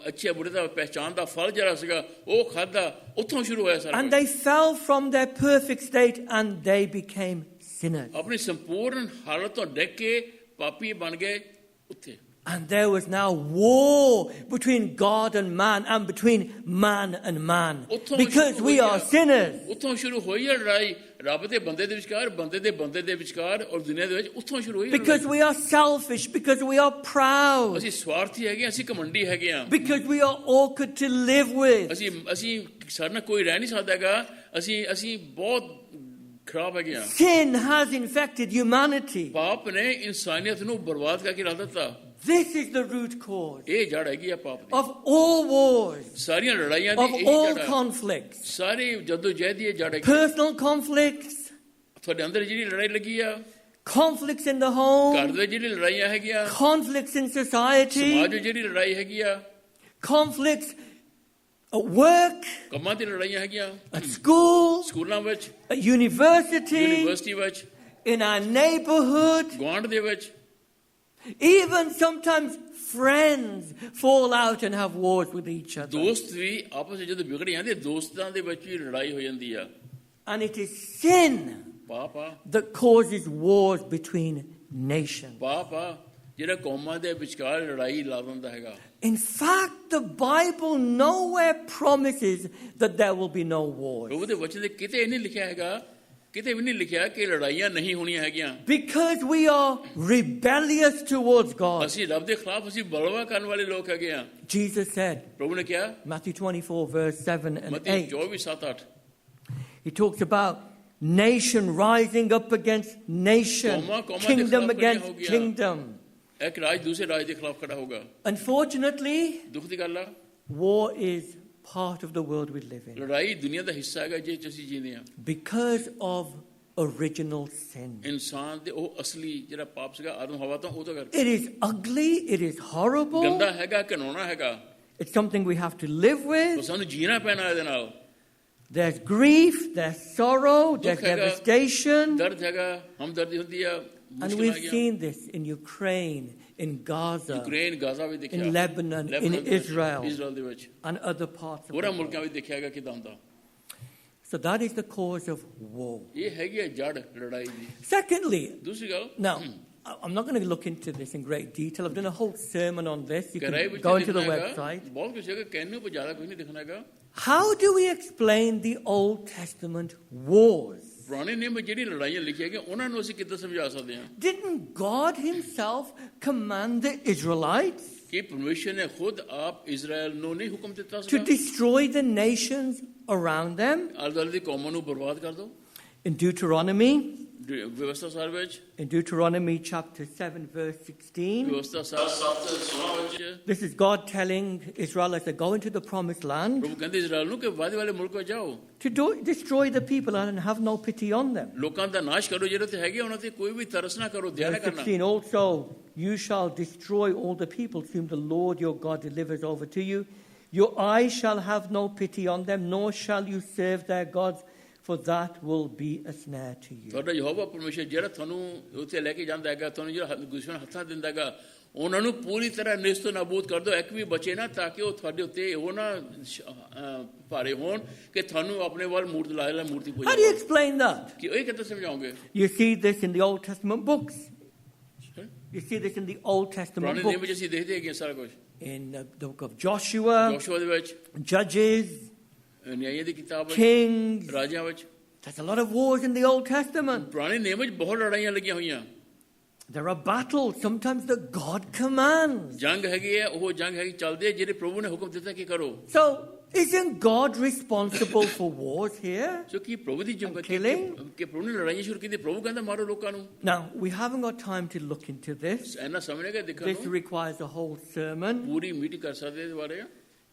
ਅੱਛੇ ਬੁਰੇ ਦਾ ਪਹਿਚਾਨ ਦਾ ਫਲ ਜਿਹੜਾ ਸੀਗਾ, ਉਹ ਖਾਦਾ, ਉੱਥੋਂ ਸ਼ੁਰੂ ਹੋਇਆ ਸਾਰਾ। And they fell from their perfect state and they became sinners. ਆਪਣੀ ਸੰਪੂਰਨ ਹਾਲਤ ਤੋਂ ਡਿੱਗ ਕੇ ਪਾਪੀ ਬਣ ਗਏ ਉੱਥੇ। And there was now war between God and man and between man and man. Because we are sinners. ਉੱਥੋਂ ਸ਼ੁਰੂ ਹੋਈ ਹੈ ਲੜਾਈ ਰੱਬ ਦੇ ਬੰਦੇ ਦੇ ਵਿਚਕਾਰ, ਬੰਦੇ ਦੇ ਬੰਦੇ ਦੇ ਵਿਚਕਾਰ ਔਰ ਦੁਨੀਆ ਦੇ ਵਿੱਚ, ਉੱਥੋਂ ਸ਼ੁਰੂ ਹੋਈ ਹੈ। Because we are selfish, because we are proud, ਅਸੀਂ ਸਵਾਰਥੀ ਹੈਗੇ, ਅਸੀਂ ਘਮੰਡੀ ਹੈਗੇ ਆ, because we are awkward to live with. ਅਸੀਂ ਸਾਡੇ ਨਾਲ ਕੋਈ ਰਹਿ ਨਹੀਂ ਸਕਦਾ ਹੈਗਾ, ਅਸੀਂ ਬਹੁਤ ਖਰਾਬ ਹੈਗੇ ਆ। Sin has infected humanity. ਪਾਪ ਨੇ ਇਨਸਾਨੀਅਤ ਨੂੰ ਬਰਬਾਦ ਕਰਕੇ ਰੱਖ ਦਿੱਤਾ। This is the root cause ਇਹ ਜੜ ਹੈਗੀ ਆ ਪਾਪ ਦੀ। of all wars, ਸਾਰੀਆਂ ਲੜਾਈਆਂ of ਦੀ ਇਹੀ all ਜੜ ਹੈ। conflicts. ਸਾਰੀ ਜਦੋਜਹਿਦ ਦੀ ਇਹ ਜੜ ਹੈਗੀ। Personal conflicts, ਤੁਹਾਡੇ ਅੰਦਰ ਜਿਹੜੀ ਲੜਾਈ ਲੱਗੀ ਆ, conflicts in the ਘਰ home, ਦੇ ਜਿਹੜੀ ਲੜਾਈਆਂ ਹੈਗੀਆਂ, conflicts in society, ਸਮਾਜ ਵਿੱਚ ਜਿਹੜੀ ਲੜਾਈ ਹੈਗੀ ਆ, conflicts at work, ਕੰਮਾਂ ਦੀ ਲੜਾਈਆਂ ਹੈਗੀਆਂ, at school, ਸਕੂਲਾਂ ਵਿੱਚ, at university, ਯੂਨੀਵਰਸਿਟੀ ਵਿੱਚ, in our neighborhood. ਗੁਆਂਢ ਦੇ ਵਿੱਚ। Even sometimes friends fall out and have wars with each other. ਦੋਸਤ ਵੀ ਆਪਸ ਵਿੱਚ ਜਦੋਂ ਵਿਗੜ ਜਾਂਦੇ, ਦੋਸਤਾਂ ਦੇ ਵਿੱਚ ਵੀ ਲੜਾਈ ਹੋ ਜਾਂਦੀ ਆ। And it is sin ਪਾਪ ਆ, that causes wars between nations. ਪਾਪ ਆ ਜਿਹੜਾ ਕੌਮਾਂ ਦੇ ਵਿਚਕਾਰ ਲੜਾਈ ਲਾ ਦਿੰਦਾ ਹੈਗਾ। In fact, the Bible nowhere promises that there will be no wars. ਪ੍ਰਭੂ ਦੇ ਵਚਨ ਦੇ ਕਿਤੇ ਨਹੀਂ ਲਿਖਿਆ ਹੈਗਾ, ਕਿਤੇ ਵੀ ਨਹੀਂ ਲਿਖਿਆ ਕਿ ਲੜਾਈਆਂ ਨਹੀਂ ਹੋਣੀਆਂ ਹੈਗੀਆਂ। Because we are rebellious towards God. ਅਸੀਂ ਰੱਬ ਦੇ ਖਿਲਾਫ ਅਸੀਂ ਬਲਵਾ ਕਰਨ ਵਾਲੇ ਲੋਕ ਹੈਗੇ ਆ। Jesus said, ਪ੍ਰਭੂ ਨੇ ਕਿਹਾ, Matthew 24, verse 7 and Mati 8. 24:7-8, He talks about nation rising up against nation, Koma kingdom de against khilaf kingdom. ਇੱਕ ਰਾਜ ਦੂਸਰੇ ਰਾਜ ਦੇ ਖਿਲਾਫ ਖੜਾ ਹੋਗਾ। Unfortunately, ਦੁੱਖ ਦੀ ਗੱਲ ਆ, war is part of the world we live in ਲੜਾਈ ਦੁਨੀਆ ਦਾ ਹਿੱਸਾ ਹੈਗਾ ਜਿਸ 'ਚ ਅਸੀਂ ਜੀਂਦੇ ਆ। because of original sin. ਇਨਸਾਨ ਦੇ ਉਹ ਅਸਲੀ ਜਿਹੜਾ ਪਾਪ ਸੀਗਾ ਆਦਮ ਹਵਾ ਤੋਂ, ਉਹ ਤੋਂ ਕਰਕੇ It is ugly, it is horrible, ਗੰਦਾ ਹੈਗਾ, ਘਿਨਾਉਣਾ ਹੈਗਾ, it's something we have to live ਉਹ with. ਸਾਨੂੰ ਜੀਣਾ ਪੈਣਾ ਇਹਦੇ ਨਾਲ। There's grief, there's sorrow, there's Dukh hega, devastation. ਦਰਦ ਹੈਗਾ, ਹਮਦਰਦੀ ਹੁੰਦੀ ਆ, And ਮੁਸ਼ਕਿਲ we've ਆ ਗਿਆ। seen this in Ukraine, in Gaza, Ukraine Gaza ਵੀ ਦੇਖਿਆ, in Lebanon, in Israel, Israel ਦੇ ਵਿੱਚ, and other parts of ਹੋਰਾਂ the ਮੁਲਕਾਂ world. ਵਿੱਚ ਦੇਖਿਆ ਗਿਆ ਕਿਦਾਂ ਹੁੰਦਾ। So that is the cause of war. ਇਹ ਹੈਗੀ ਹੈ ਜੜ ਲੜਾਈ ਦੀ। Secondly, ਦੂਸਰੀ ਗੱਲ, now, I'm not going to look into this in great detail. I've done a whole sermon on this. You ਗਹਿਰਾਈ can ਵਿੱਚ go into the ਦੇਖਣਾ ਹੈਗਾ, website. ਬਹੁਤ ਕੁਝ ਹੈਗਾ, ਕਹਿਣ ਨੂੰ ਪਰ ਜ਼ਿਆਦਾ ਕੁਝ ਨਹੀਂ ਦਿਖਣਾ ਹੈਗਾ। How do we explain the Old Testament wars? ਪੁਰਾਣੇ ਨਿਯਮ ਵਿੱਚ ਜਿਹੜੀ ਲੜਾਈਆਂ ਲਿਖੀਆਂ ਗਈਆਂ ਉਹਨਾਂ ਨੂੰ ਅਸੀਂ ਕਿੱਦਾਂ ਸਮਝਾ ਸਕਦੇ ਹਾਂ? Didn't God himself command the Israelites ਕਿ ਪਰਮੇਸ਼ਰ ਨੇ ਖੁਦ ਆਪ ਇਜ਼ਰਾਈਲ ਨੂੰ ਨਹੀਂ ਹੁਕਮ ਦਿੱਤਾ to ਸੀਗਾ destroy the nations around them? ਆਲੇ ਦੁਆਲੇ ਦੀ ਕੌਮਾਂ ਨੂੰ ਬਰਬਾਦ ਕਰ ਦਿਓ? In Deuteronomy, ਵਿਵਸਥਾ ਸਾਰ ਵਿੱਚ, in Deuteronomy chapter 7 verse 16, ਵਿਵਸਥਾ ਸਾਰ 7:16 ਵਿੱਚ this is God telling Israelites to go into the promised land ਪ੍ਰਭੂ ਕਹਿੰਦੇ ਇਜ਼ਰਾਈਲ ਨੂੰ ਕਿ ਵਾਅਦੇ ਵਾਲੇ ਮੁਲਕ ਵਿੱਚ ਜਾਓ, destroy the people and have no pity on them. ਲੋਕਾਂ ਦਾ ਨਾਸ਼ ਕਰੋ, ਜਿਹੜੇ ਤੇ ਹੈਗੇ ਉਹਨਾਂ ਤੇ ਕੋਈ ਵੀ ਤਰਸ ਨਾ ਕਰੋ, ਦਇਆ ਨਾ Verse ਕਰਨਾ। 16, also, you shall destroy all the peoples whom the Lord your God delivers over to you. Your eyes shall have no pity on them, nor shall you serve their gods, for that will be a snare to you. ਤੁਹਾਡਾ ਯਹੋਵਾ ਪਰਮੇਸ਼ਰ ਜਿਹੜਾ ਤੁਹਾਨੂੰ ਉੱਥੇ ਲੈ ਕੇ ਜਾਂਦਾ ਹੈਗਾ, ਤੁਹਾਨੂੰ ਜਿਹੜਾ ਦੁਸ਼ਮਣ ਹੱਥਾਂ ਦਿੰਦਾ ਹੈਗਾ, ਉਹਨਾਂ ਨੂੰ ਪੂਰੀ ਤਰ੍ਹਾਂ ਨਿਸਤ ਨਾਬੂਦ ਕਰ ਦਿਓ, ਇੱਕ ਵੀ ਬਚੇ ਨਾ, ਤਾਂ ਕਿ ਉਹ ਤੁਹਾਡੇ ਉੱਤੇ ਉਹ ਨਾ ਭਾਰੇ ਹੋਣ ਕਿ ਤੁਹਾਨੂੰ ਆਪਣੇ ਵੱਲ ਮੂਰਤ ਲਾ ਲੈ, ਮੂਰਤੀ How do you Pooja. explain that? ਕਿ ਇਹ ਕਿੱਦਾਂ ਸਮਝਾਓਗੇ? You see this in the Old Testament books. You see this in the Old Testament ਪੁਰਾਣੇ ਨਿਯਮ books. ਵਿੱਚ ਅਸੀਂ ਦੇਖਦੇ ਹੈਗੇ ਸਾਰਾ ਕੁਝ। In the book of Joshua, ਯਹੋਸ਼ੂਆ ਦੇ ਵਿੱਚ, Judges, ਨਿਆਂਇਆਂ ਦੀ ਕਿਤਾਬ ਵਿੱਚ, Kings. ਰਾਜਿਆਂ ਵਿੱਚ, There's a lot of wars in the Old Testament. ਪੁਰਾਣੇ ਨਿਯਮ ਵਿੱਚ ਬਹੁਤ ਲੜਾਈਆਂ ਲੱਗੀਆਂ ਹੋਈਆਂ। There are battles, sometimes that God commands. ਜੰਗ ਹੈਗੀ ਹੈ, ਉਹ ਜੰਗ ਹੈਗੀ ਚੱਲਦੀ ਹੈ ਜਿਹੜੇ ਪ੍ਰਭੂ ਨੇ ਹੁਕਮ ਦਿੱਤਾ ਕਿ ਕਰੋ। So, isn't God responsible for wars here? ਸੋ ਕੀ ਪ੍ਰਭੂ ਦੀ ਜੰਗ killing? ਕਿ ਪ੍ਰਭੂ ਨੇ ਲੜਾਈਆਂ ਸ਼ੁਰੂ ਕੀਤੀ, ਪ੍ਰਭੂ ਕਹਿੰਦਾ ਮਾਰੋ ਲੋਕਾਂ ਨੂੰ। Now, we haven't got time to look into this. ਇੰਨਾ ਸਮਝਣੇ ਕਿ ਦੇਖਣ This ਨੂੰ requires a whole sermon. Puri meeting ਕਰ ਸਕਦੇ ਇਸ ਬਾਰੇ।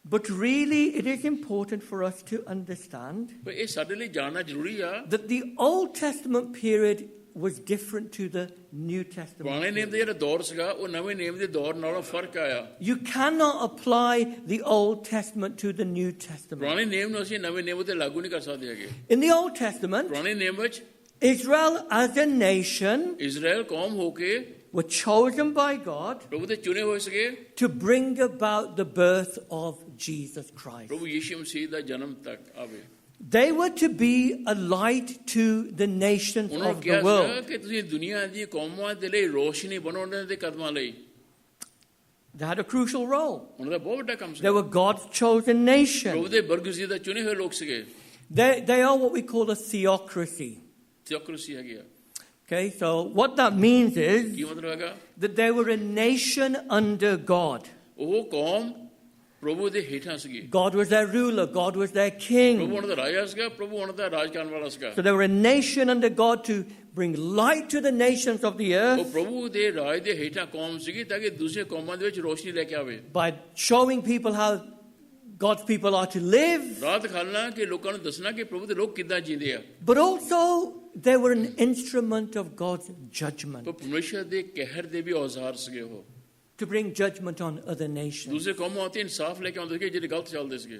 But really, it is important for us to understand ਪਰ ਇਹ ਸਾਡੇ ਲਈ ਜਾਣਨਾ ਜ਼ਰੂਰੀ ਆ that the Old Testament period was different to the New Testament. ਪੁਰਾਣੇ ਨਿਯਮ ਦਾ ਜਿਹੜਾ ਦੌਰ ਸੀਗਾ ਉਹ ਨਵੇਂ ਨਿਯਮ ਦੇ ਦੌਰ ਨਾਲੋਂ ਫਰਕ ਆਇਆ। You cannot apply the Old Testament to the New Testament. ਪੁਰਾਣੇ ਨਿਯਮ ਨੂੰ ਅਸੀਂ ਨਵੇਂ ਨਿਯਮ ਤੇ ਲਾਗੂ ਨਹੀਂ ਕਰ ਸਕਦੇ ਹੈਗੇ। In the Old Testament, ਪੁਰਾਣੇ ਨਿਯਮ ਵਿੱਚ Israel as a nation Israel ਕੌਮ ਹੋ ਕੇ were chosen by God ਪ੍ਰਭੂ ਦੇ ਚੁਣੇ ਹੋਏ ਸੀਗੇ, to bring about the birth of Jesus Christ. ਪ੍ਰਭੂ ਯੀਸ਼ੂ ਮਸੀਹ ਦਾ ਜਨਮ ਤੱਕ ਆਵੇ। They were to be a light to the nations ਉਹਨਾਂ ਨੂੰ of ਕਿਹਾ the ਸੀਗਾ world. ਕਿ ਤੁਸੀਂ ਦੁਨੀਆ ਦੀ ਕੌਮਾਂ ਦੇ ਲਈ ਰੋਸ਼ਨੀ ਬਣੋ, ਉਹਨਾਂ ਦੇ ਕਦਮਾਂ ਲਈ। They had a crucial role. ਉਹਨਾਂ ਦਾ ਬਹੁਤ ਵੱਡਾ ਕੰਮ They ਸੀਗਾ। were God's chosen nation. ਪ੍ਰਭੂ ਦੇ ਬਰਗਜ਼ੀਦਾ ਚੁਣੇ ਹੋਏ ਲੋਕ ਸੀਗੇ। They are what we call a theocracy. ਥਿਓਕ੍ਰੇਸੀ ਹੈਗੀ ਆ। Okay, so what that means is ਕੀ ਮਤਲਬ ਹੈਗਾ? that they were a nation under God. ਉਹ ਕੌਮ ਪ੍ਰਭੂ ਦੇ ਹੇਠਾਂ ਸੀਗੀ। God was their ruler, God was their ਪ੍ਰਭੂ king. ਉਹਨਾਂ ਦਾ ਰਾਜਾ ਸੀਗਾ, ਪ੍ਰਭੂ ਉਹਨਾਂ ਦਾ ਰਾਜ ਕਰਨ ਵਾਲਾ ਸੀਗਾ। So they were a nation under God to bring light to the nations of the ਉਹ earth ਪ੍ਰਭੂ ਦੇ ਰਾਜ ਦੇ ਹੇਠਾਂ ਕੌਮ ਸੀਗੀ ਤਾਂ ਕਿ ਦੂਸਰੇ ਕੌਮਾਂ ਦੇ ਵਿੱਚ ਰੋਸ਼ਨੀ ਲੈ ਕੇ ਆਵੇ। by showing people how God's people are to live, ਰਾਤ ਖਾਲਣਾ ਕਿ ਲੋਕਾਂ ਨੂੰ ਦੱਸਣਾ ਕਿ ਪ੍ਰਭੂ ਦੇ ਲੋਕ ਕਿੱਦਾਂ ਜੀਂਦੇ ਆ। but also they were an instrument of God's judgment, ਪਰ ਪਰਮੇਸ਼ਰ ਦੇ ਕਹਿਰ ਦੇ ਵੀ ਔਜ਼ਾਰ ਸੀਗੇ ਉਹ। to bring judgment on other nations ਦੂਸਰੇ ਕੌਮਾਂ ਉੱਤੇ ਇਨਸਾਫ ਲੈ ਕੇ ਆਉਂਦੇ ਸੀਗੇ ਜਿਹੜੇ ਗਲਤ ਚੱਲਦੇ ਸੀਗੇ।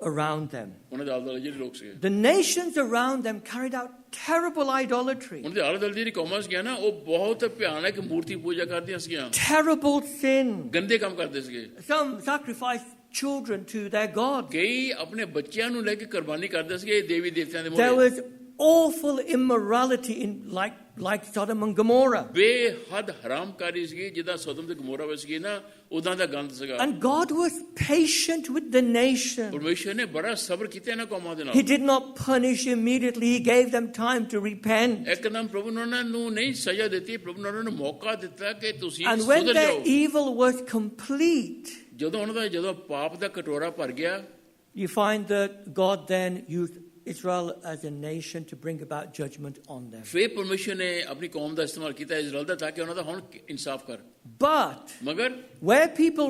around them. ਉਹਨਾਂ ਦੇ ਆਲੇ ਦੁਆਲੇ ਜਿਹੜੇ ਲੋਕ ਸੀਗੇ, The nations around them carried out terrible idolatry, ਉਹਨਾਂ ਦੇ ਆਲੇ ਦੁਆਲੇ ਜਿਹੜੀ ਕੌਮਾਂ ਸੀਗੀਆਂ ਨਾ ਉਹ ਬਹੁਤ ਭਿਆਨਕ ਮੂਰਤੀ ਪੂਜਾ ਕਰਦੀਆਂ ਸੀਗੀਆਂ, terrible sin. ਗੰਦੇ ਕੰਮ ਕਰਦੇ ਸੀਗੇ। Some sacrificed children to their God. ਕਈ ਆਪਣੇ ਬੱਚਿਆਂ ਨੂੰ ਲੈ ਕੇ ਕੁਰਬਾਨੀ ਕਰਦੇ ਸੀਗੇ ਦੇਵੀ ਦੇਵਤਿਆਂ ਦੇ There ਮੂਹਰੇ। was awful immorality in like Sodom and Gomorrah. ਬੇਹੱਦ ਹਰਾਮਕਾਰੀ ਸੀਗੀ, ਜਿੱਦਾਂ ਸੋਦਮ ਤੇ ਗਮੋਰਾ ਵਿੱਚ ਸੀਗੀ ਨਾ ਉਦਾਂ ਦਾ ਗੰਦ ਸੀਗਾ। And God was patient with the nation. ਪਰਮੇਸ਼ਰ ਨੇ ਬੜਾ ਸਬਰ ਕੀਤਾ ਇਹਨਾਂ ਕੌਮਾਂ ਦੇ He ਨਾਲ। did not punish immediately. He gave them time to repent. ਇੱਕਦਮ ਪ੍ਰਭੂ ਨੇ ਉਹਨਾਂ ਨੂੰ ਨਹੀਂ ਸਜ਼ਾ ਦਿੱਤੀ, ਪ੍ਰਭੂ ਨੇ ਉਹਨਾਂ ਨੂੰ ਮੌਕਾ ਦਿੱਤਾ ਕਿ ਤੁਸੀਂ And when ਸੁਧਰ their ਜਾਓ। evil was complete, ਜਦੋਂ ਪਾਪ ਦਾ ਕਟੋਰਾ ਭਰ ਗਿਆ, you find that God then used Israel as a nation to bring about judgment on them. ਫਿਰ ਪਰਮੇਸ਼ਰ ਨੇ ਆਪਣੀ ਕੌਮ ਦਾ ਇਸਤੇਮਾਲ ਕੀਤਾ ਇਜ਼ਰਾਈਲ ਦਾ ਤਾਂ ਕਿ ਉਹਨਾਂ ਦਾ ਹੁਣ ਇਨਸਾਫ ਕਰ। But ਮਗਰ where people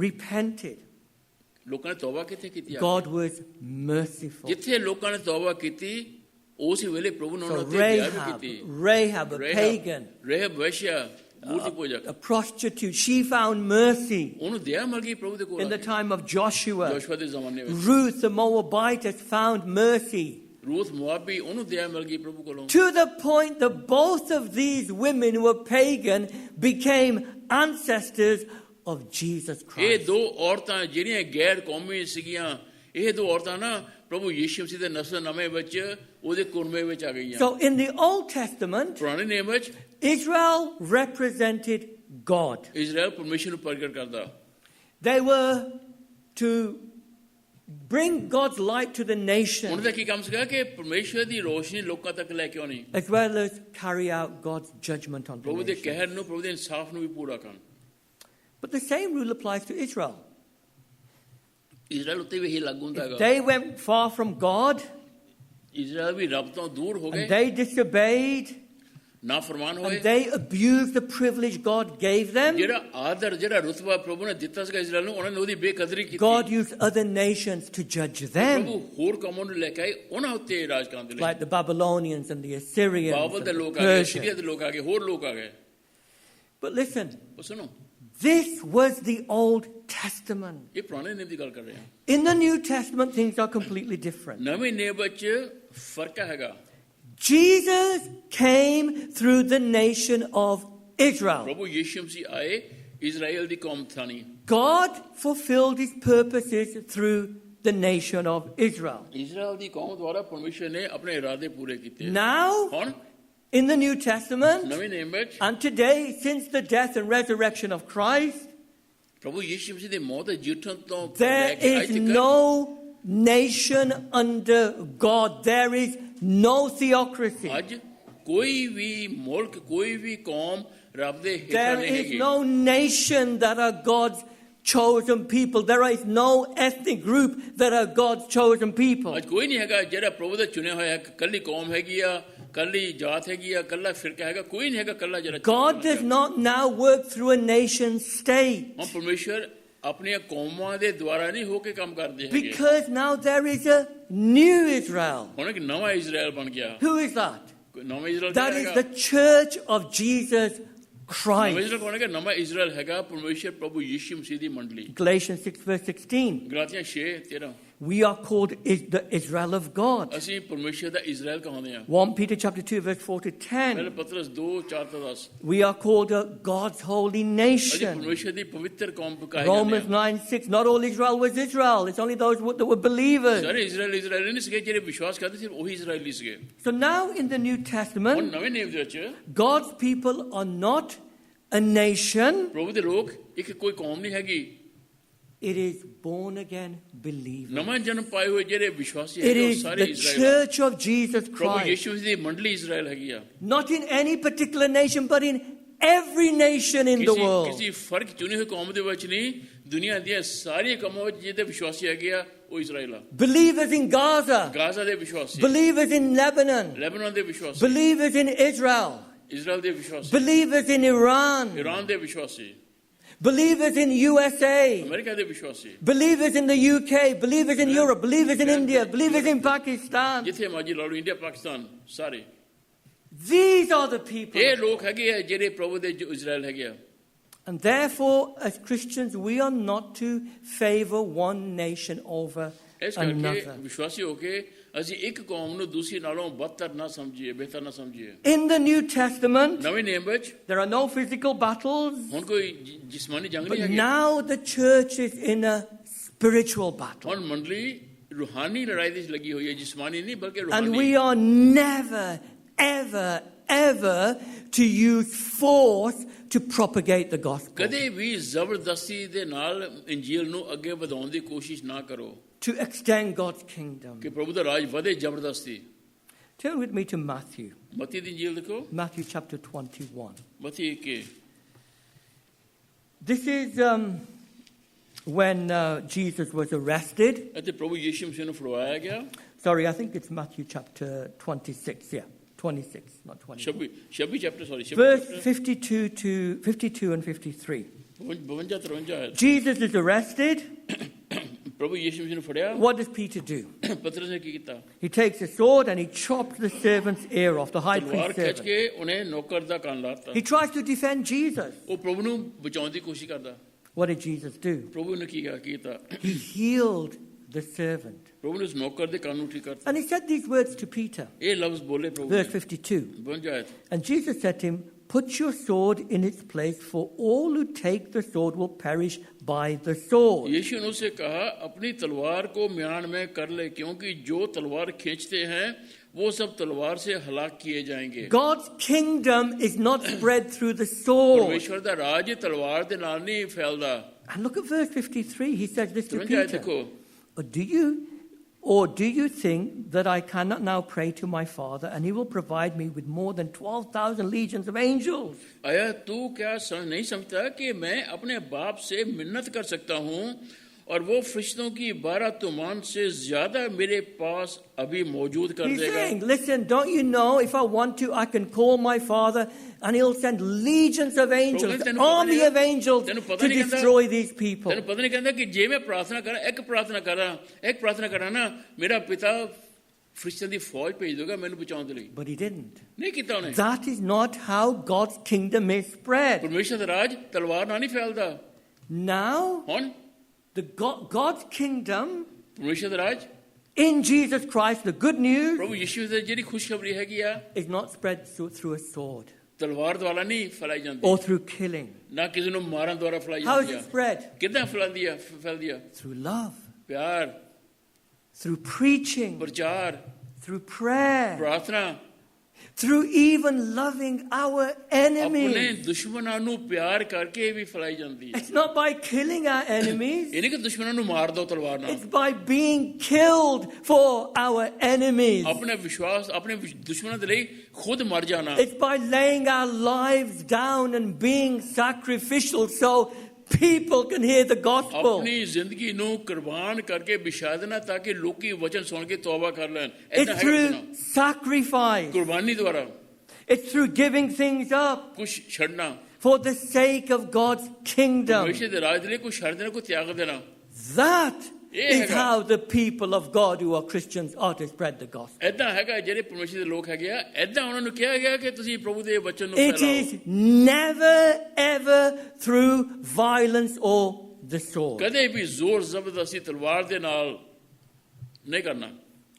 repented, ਲੋਕਾਂ ਨੇ ਤੌਬਾ ਕਿੱਥੇ ਕੀਤੀ ਆ? God was merciful. ਜਿੱਥੇ ਲੋਕਾਂ ਨੇ ਤੌਬਾ ਕੀਤੀ ਉਸ ਵੇਲੇ ਪ੍ਰਭੂ ਨੇ ਉਹਨਾਂ So ਉੱਤੇ ਦਇਆ ਵੀ ਕੀਤੀ। Rahab, a pagan, ਰਹਿਬ ਵੈਸ਼ਿਆ ਮੂਰਤੀ ਪੂਜਕ, a prostitute, she found mercy ਉਹਨੂੰ ਦਇਆ ਮਿਲ ਗਈ ਪ੍ਰਭੂ ਦੇ ਕੋਲ। in the time of Joshua. ਯੋਸ਼ੂਆ ਦੇ ਜ਼ਮਾਨੇ ਵਿੱਚ Ruth, the Moabitess, found mercy Ruth ਮੁਆਬੀ, ਉਹਨੂੰ ਦਇਆ ਮਿਲ ਗਈ ਪ੍ਰਭੂ ਕੋਲੋਂ। to the point that both of these women who were pagan became ancestors of Jesus ਇਹ Christ. ਦੋ ਔਰਤਾਂ ਜਿਹੜੀਆਂ ਗੈਰ ਕੌਮੀ ਸੀਗੀਆਂ, ਇਹ ਦੋ ਔਰਤਾਂ ਨਾ ਪ੍ਰਭੂ ਯੀਸ਼ੂ ਮਸੀਹ ਦੇ ਨਸਲਨਾਮੇ ਵਿੱਚ ਉਹਦੇ ਕੁਰਮੇ ਵਿੱਚ ਆ ਗਈਆਂ। So in the Old Testament, ਪੁਰਾਣੇ ਨਿਯਮ ਵਿੱਚ Israel represented God. ਇਜ਼ਰਾਈਲ ਪਰਮੇਸ਼ਰ ਨੂੰ ਪ੍ਰਗਟ ਕਰਦਾ। They were to bring God's light to the ਉਹਨਾਂ nation, ਦਾ ਕੀ ਕੰਮ ਸੀਗਾ ਕਿ ਪਰਮੇਸ਼ਰ ਦੀ ਰੋਸ਼ਨੀ ਲੋਕਾਂ ਤੱਕ ਲੈ ਕੇ ਆਉਣੀ, as well as carry out God's judgment on the ਪ੍ਰਭੂ ਦੇ nation. ਕਹਿਰ ਨੂੰ, ਪ੍ਰਭੂ ਦੇ ਇਨਸਾਫ ਨੂੰ ਵੀ ਪੂਰਾ ਕਰਨ। But the same rule applies to Israel. Israel ਉੱਤੇ ਵੀ ਇਹੀ ਲਾਗੂ ਹੁੰਦਾ ਹੈਗਾ। They went far from God, Israel ਵੀ ਰੱਬ ਤੋਂ ਦੂਰ ਹੋ and ਗਏ, they disobeyed, ਨਾਫਰਮਾਨ ਹੋਏ, and they abused the privilege God gave them. ਜਿਹੜਾ ਆਦਰ, ਜਿਹੜਾ ਰੁਤਬਾ ਪ੍ਰਭੂ ਨੇ ਦਿੱਤਾ ਸੀਗਾ ਇਜ਼ਰਾਈਲ ਨੂੰ, ਉਹਨਾਂ ਨੇ ਉਹਦੀ ਬੇਕਦਰੀ ਕੀਤੀ। God used other nations to judge them, ਪ੍ਰਭੂ ਹੋਰ ਕੌਮਾਂ ਨੂੰ ਲੈ ਕੇ ਆਏ ਉਹਨਾਂ ਉੱਤੇ ਰਾਜ ਕਰਨ ਦੇ ਲਈ। like the Babylonians and the Assyrians ਬਾਬਲ and ਦੇ the ਲੋਕ ਆ ਗਏ, ਸੀਰੀਆ Persians. ਦੇ ਲੋਕ ਆ ਗਏ, ਹੋਰ ਲੋਕ ਆ ਗਏ। But listen, ਉਹ ਸੁਣੋ, this was the Old Testament. ਇਹ ਪੁਰਾਣੇ ਨਿਯਮ ਦੀ ਗੱਲ ਕਰ ਰਹੇ ਹਾਂ। In the New Testament, things are completely different. ਨਵੇਂ ਨਿਯਮ ਵਿੱਚ ਫਰਕ ਹੈਗਾ। Jesus came through the nation of Israel. ਪ੍ਰਭੂ ਯੀਸ਼ੂ ਮਸੀਹ ਆਏ, ਇਜ਼ਰਾਈਲ ਦੀ ਕੌਮ ਥਾਣੀ। God fulfilled his purposes through the nation of Israel. Israel ਦੀ ਕੌਮ ਦੁਆਰਾ ਪਰਮੇਸ਼ਰ ਨੇ ਆਪਣੇ ਇਰਾਦੇ ਪੂਰੇ ਕੀਤੇ। Now, ਹੁਣ in the New Testament, ਨਵੇਂ ਨਿਯਮ ਵਿੱਚ and today, since the death and resurrection of Christ, ਪ੍ਰਭੂ ਯੀਸ਼ੂ ਮਸੀਹ ਦੇ ਮੌਤ ਤੇ ਜੀਵਨ ਤੋਂ ਲੈ there ਕੇ ਅੱਜ is ਤੱਕ no nation under God. There is no theocracy. ਅੱਜ ਕੋਈ ਵੀ ਮੁਲਕ, ਕੋਈ ਵੀ ਕੌਮ ਰੱਬ ਦੇ ਹੇਠਾਂ There ਨਹੀਂ is ਹੈਗੀ। no nation that are God's chosen people. There is no ethnic group that are God's chosen people. ਅੱਜ ਕੋਈ ਨਹੀਂ ਹੈਗਾ ਜਿਹੜਾ ਪ੍ਰਭੂ ਦਾ ਚੁਣਿਆ ਹੋਇਆ ਹੈ। ਕੱਲੀ ਕੌਮ ਹੈਗੀ ਆ, ਕੱਲੀ ਜਾਤ ਹੈਗੀ ਆ, ਕੱਲਾ ਫਿਰਕਾ ਹੈਗਾ, ਕੋਈ ਨਹੀਂ ਹੈਗਾ ਕੱਲਾ ਜਿਹੜਾ God does not now work through a nation state, ਹੁਣ ਪਰਮੇਸ਼ਰ ਆਪਣੀਆਂ ਕੌਮਾਂ ਦੇ ਦੁਆਰਾ ਨਹੀਂ ਹੋ ਕੇ ਕੰਮ ਕਰਦੇ ਹੈਗੇ। because now there is a new Israel. ਹੁਣ ਇੱਕ ਨਵਾਂ ਇਜ਼ਰਾਈਲ ਬਣ ਗਿਆ। Who is that? ਨਵਾਂ ਇਜ਼ਰਾਈਲ That ਕਿਹੜਾ is ਹੈਗਾ? the church of Jesus ਨਵਾਂ Christ. ਇਜ਼ਰਾਈਲ ਕੌਣ ਹੈਗਾ? ਨਵਾਂ ਇਜ਼ਰਾਈਲ ਹੈਗਾ ਪਰਮੇਸ਼ਰ ਪ੍ਰਭੂ ਯੀਸ਼ੂ ਮਸੀਹ ਦੀ ਮੰਡਲੀ। Galatians 6 verse 16. ਗਲਾਤੀਆਂ 6:13 We are called the Israel of God. ਅਸੀਂ ਪਰਮੇਸ਼ਰ ਦਾ ਇਜ਼ਰਾਈਲ ਕਹਾਉਂਦੇ ਹਾਂ। 1 Peter chapter 2 verse 4 to 10. ਪਹਿਲੇ ਪਤਰਸ 2:4-10 We are called God's holy ਅਸੀਂ nation. ਪਰਮੇਸ਼ਰ ਦੀ ਪਵਿੱਤਰ ਕੌਮ ਕਹਾਏ Romans ਜਾਂਦੇ ਹਾਂ। 9:6. Not all Israel was Israel. It's only those that were believers. ਸਾਰੇ ਇਜ਼ਰਾਈਲੀ ਨਹੀਂ ਸੀਗੇ ਜਿਹੜੇ ਵਿਸ਼ਵਾਸ ਕਰਦੇ ਸੀ, ਉਹੀ ਇਜ਼ਰਾਈਲੀ ਸੀਗੇ। So now in the New ਹੁਣ Testament, ਨਵੇਂ ਨਿਯਮ ਦੇ ਵਿੱਚ God's people are not a nation. ਪ੍ਰਭੂ ਦੇ ਲੋਕ ਇੱਕ ਕੋਈ ਕੌਮ ਨਹੀਂ ਹੈਗੀ। It is born again believers. ਨਵਾਂ ਜਨਮ ਪਾਏ ਹੋਏ ਜਿਹੜੇ ਵਿਸ਼ਵਾਸੀ It ਹੈਗੇ ਉਹ is ਸਾਰੇ the Israel. church of Jesus ਪ੍ਰਭੂ Christ. ਯੀਸ਼ੂ ਮਸੀਹ ਦੀ ਮੰਡਲੀ ਇਜ਼ਰਾਈਲ ਹੈਗੀ ਆ। Not in any particular nation, but in every nation in the world. ਕਿਸੇ ਫਰਕ ਚੁਣੀ ਹੋਈ ਕੌਮ ਦੇ ਵਿੱਚ ਨਹੀਂ, ਦੁਨੀਆ ਦੀਆਂ ਸਾਰੀਆਂ ਕੌਮਾਂ ਵਿੱਚ ਜਿਹਦੇ ਵਿਸ਼ਵਾਸੀ ਹੈਗੇ ਆ ਉਹ ਇਜ਼ਰਾਈਲ ਆ। Believers in Gaza. ਗਾਜ਼ਾ ਦੇ ਵਿਸ਼ਵਾਸੀ, Believers in Lebanon. ਲੈਬਨਾਨ ਦੇ ਵਿਸ਼ਵਾਸੀ, Believers in Israel. ਇਜ਼ਰਾਈਲ ਦੇ ਵਿਸ਼ਵਾਸੀ, Believers in Iran. ਈਰਾਨ ਦੇ ਵਿਸ਼ਵਾਸੀ, Believers in USA. ਅਮਰੀਕਾ ਦੇ ਵਿਸ਼ਵਾਸੀ, Believers in the UK. Believers in Europe. Believers in India. Believers in Pakistan. ਜਿੱਥੇ ਮਰਜੀ ਲਾ ਲਓ, India, Pakistan, ਸਾਰੇ These are the people. ਇਹ ਲੋਕ ਹੈਗੇ ਆ ਜਿਹੜੇ ਪ੍ਰਭੂ ਦੇ ਜੋ ਇਜ਼ਰਾਈਲ ਹੈਗੇ ਆ। And therefore, as Christians, we are not to favor one nation over ਇਸ ਕਰਕੇ another. ਵਿਸ਼ਵਾਸੀ ਹੋ ਕੇ ਅਸੀਂ ਇੱਕ ਕੌਮ ਨੂੰ ਦੂਸਰੀ ਨਾਲੋਂ ਬਦਤਰ ਨਾ ਸਮਝੀਏ, ਬਿਹਤਰ ਨਾ ਸਮਝੀਏ। In the New Testament, ਨਵੇਂ ਨਿਯਮ ਵਿੱਚ there are no physical battles, ਹੁਣ ਕੋਈ ਜਿਸਮਾਨੀ ਜੰਗ but ਨਹੀਂ ਹੈਗੀ। now the church is in a spiritual battle. ਹੁਣ ਮੰਡਲੀ ਰੂਹਾਨੀ ਲੜਾਈ ਵਿੱਚ ਲੱਗੀ ਹੋਈ ਹੈ, ਜਿਸਮਾਨੀ ਨਹੀਂ ਬਲਕਿ And ਰੂਹਾਨੀ। we are never, ever, ever to use force to propagate the gospel, ਕਦੇ ਵੀ ਜ਼ਬਰਦਸਤੀ ਦੇ ਨਾਲ ਇੰਜੀਲ ਨੂੰ ਅੱਗੇ ਵਧਾਉਣ ਦੀ ਕੋਸ਼ਿਸ਼ ਨਾ ਕਰੋ to extend God's kingdom. ਕਿ ਪ੍ਰਭੂ ਦਾ ਰਾਜ ਵਧੇ ਜ਼ਬਰਦਸਤੀ। Turn with me to Matthew. ਮਤੀ ਦੀ ਇੰਜੀਲ ਦੇਖੋ, Matthew chapter 21. Mati 1। This is when Jesus was arrested. ਅਤੇ ਪ੍ਰਭੂ ਯੀਸ਼ੂ ਮਸੀਹ ਨੂੰ ਫੜਵਾਇਆ ਗਿਆ। Sorry, I think it's Matthew chapter 26. Yeah, 26, not 20. 26 chapter, sorry, Verse 52 and 53. 52-53 Jesus is arrested. ਪ੍ਰਭੂ ਯੀਸ਼ੂ ਮਸੀਹ ਨੂੰ ਫੜਿਆ। What does Peter do? ਪਤਰਸ ਨੇ ਕੀ ਕੀਤਾ? He takes a sword and he chops the servant's ear off, the high Talwar priest's ਖਿੱਚ servant. ਕੇ ਉਹਨੇ ਨੌਕਰ ਦਾ ਕੰਨ ਲਾਤਾ। He tries to defend Jesus. ਉਹ ਪ੍ਰਭੂ ਨੂੰ ਬਚਾਉਣ ਦੀ ਕੋਸ਼ਿਸ਼ ਕਰਦਾ। What did Jesus do? ਪ੍ਰਭੂ ਨੇ ਕੀ ਕੀਤਾ? He healed the servant. ਪ੍ਰਭੂ ਨੇ ਉਸ ਨੌਕਰ ਦੇ ਕੰਨ ਨੂੰ ਠੀਕ ਕਰਤਾ। And he said these words to Peter. ਇਹ ਲਫ਼ਜ਼ ਬੋਲੇ ਪ੍ਰਭੂ Verse ਨੇ। 52. 52 And Jesus said to him, put your sword in its place, for all who take the sword will perish by the sword. यीशु ने उसे कहा अपनी तलवार को म्यान में कर ले, क्योंकि जो तलवार खींचते हैं वो सब तलवार से हलाक किए जाएंगे. God's kingdom is not spread through the sword. परमेश्वर दा राज तलवार दे नाल नहीं फैलदा. And look at verse 53. He says this to 53 Peter. देखो, Or do you think that I cannot now pray to my Father, and he will provide me with more than 12,000 legions of angels? आया तू क्या नहीं समझता कि मैं अपने बाप से मिन्नत कर सकता हूँ और वो फरिश्तों की 12 तुमान से ज्यादा मेरे पास अभी मौजूद कर He's देगा. saying, listen, don't you know, if I want to, I can call my Father and he'll send legions of angels, an army of angels to destroy these people. तेन पता नहीं कहता कि जे मैं प्रार्थना करा एक प्रार्थना करा ना मेरा पिता फरिश्तों की फौज भेज देगा मैंने बचाने के लिए. But he didn't. नहीं किया उन्हें. That is not how God's kingdom is spread. परमेश्वर का राज तलवार ना नहीं फैलता. Now, हुन God's kingdom परमेश्वर का राज in Jesus Christ, the good news, प्रभु यीशु से जेडी खुशखबरी है कि या is not spread through a sword तलवार द्वारा नहीं फैलाई जाती, or through killing. ना किसी ने मारन द्वारा फैलाई How is जाती it है. spread? कितना फैल दिया? Through love, प्यार, through preaching, प्रचार, through prayer, प्रार्थना, through even loving our अपने enemies. दुश्मनां नु प्यार करके भी फैलाई जाती है. It's not by killing our enemies, ये नहीं कि दुश्मनां नु मार दो तलवार ना. it's by being killed for our enemies. अपने विश्वास अपने दुश्मनों के लिए खुद मर जाना. It's by laying our lives down and being sacrificial so people can hear the gospel. अपनी जिंदगी नु कुर्बान करके बिछा देना ताकि लोग की वचन सुन के तौबा कर लें. It's through sacrifice. कुर्बानी द्वारा It's through giving things up कुछ छड़ना, for the sake of God's kingdom. परमेश्वर के राज के लिए कुछ छड़ देना, कुछ त्याग देना. That Yeah. is how the people of God who are Christians are to spread the gospel. ऐदा हैगा जेरे परमेश्वर दे लोग हैगे आ ऐदा उन्हां नु कहा गया कि तुसी प्रभु दे वचन नु It फैलाओ. is never ever through violence or the sword. कदे भी जोर जबरदस्ती तलवार दे नाल नहीं करना.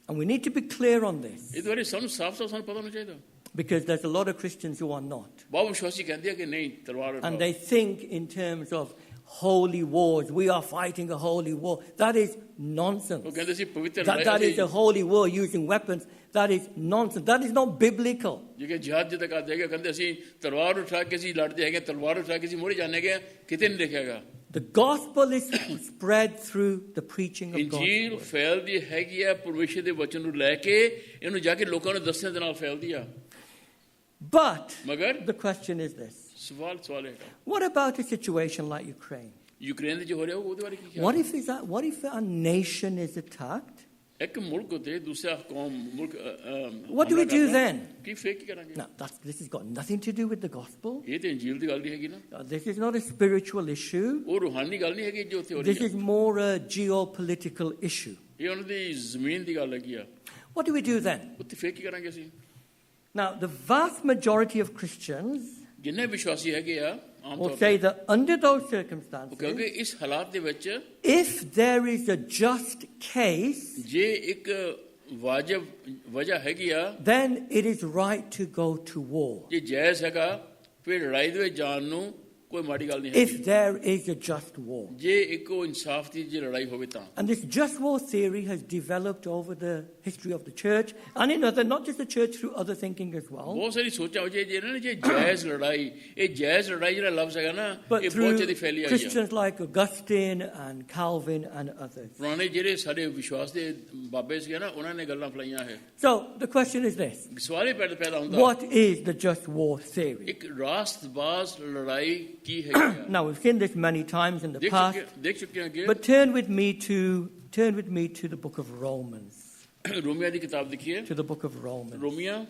And we need to be clear on this इस बारे सानू साफ-साफ सानू पता होना चाहिए. because there's a lot of Christians who are not. बहुत विश्वासी कहते हैं कि नहीं तलवार And they think in terms of holy wars. We are fighting a holy war. That is nonsense. वो कहते सी पवित्र That is लड़ाई a holy war using weapons. That is nonsense. That is not biblical. जेके जिहाद जिदा कहते हैं कहते सी तलवार उठा के सी लड़ते हैं तलवार उठा के सी मोड़े जाने के कितने नहीं लिखेगा. The gospel is spread through the preaching of God's इंजील word. फैलदी हैगी है परमेश्वर दे वचन नु लेके इनु जाके लोकां नु दसने दे नाल फैलदी है. But मगर the question is this. सवाल है What about a situation like Ukraine? Ukraine दे जो हो रहा है वो बारे की What क्या. if a nation is attacked? एक मुल्क होते दूसरा कौम मुल्क What do we do then? की फेक करेंगे. Now, this has got nothing to do with the gospel. ये तो इंजील दी गल नहीं हैगी ना. This is not a spiritual issue. वो रूहानी गल नहीं हैगी जो उत्थे हो This रही is है. more a geopolitical issue. ये उन्हां दी जमीन दी गल हैगी आ. What do we do then? उत्थे फेक करेंगे सी. Now, the vast majority of Christians जिन्ने विश्वासी हैगे आ आम will तौर say that under those पे circumstances, क्योंकि इस हालात दे विच if there is a just case, जे एक वाजिब वजह हैगी आ then it is right to go to war. जे जायज हैगा फिर लड़ाई दे विच जान नु कोई माड़ी गल नहीं If हैगी. there is a just war. जे एक इंसाफ दी जे लड़ाई होवे तां. And this just war theory has developed over the history of the church and in other, not just the church, through other thinking as well. बहुत सारी सोचा हो जे ना जे जायज लड़ाई ये जायज लड़ाई जरा लफ्ज हैगा ना But ये बहुत through जल्दी फैली आई है. Christians like Augustine and Calvin and others. पुराने जेरे सारे विश्वास दे बाबे से ना उन्होंने गल्लां फलाइयां है. So the question is this. सवाल ही पैदा होता What is the just war theory? एक रास्तबाज लड़ाई की है. Now, we've seen this many times in the past, देख चुके हैं कि but turn with me to the book of Romans. रोमिया की किताब देखिए. To the book of Romans. रोमिया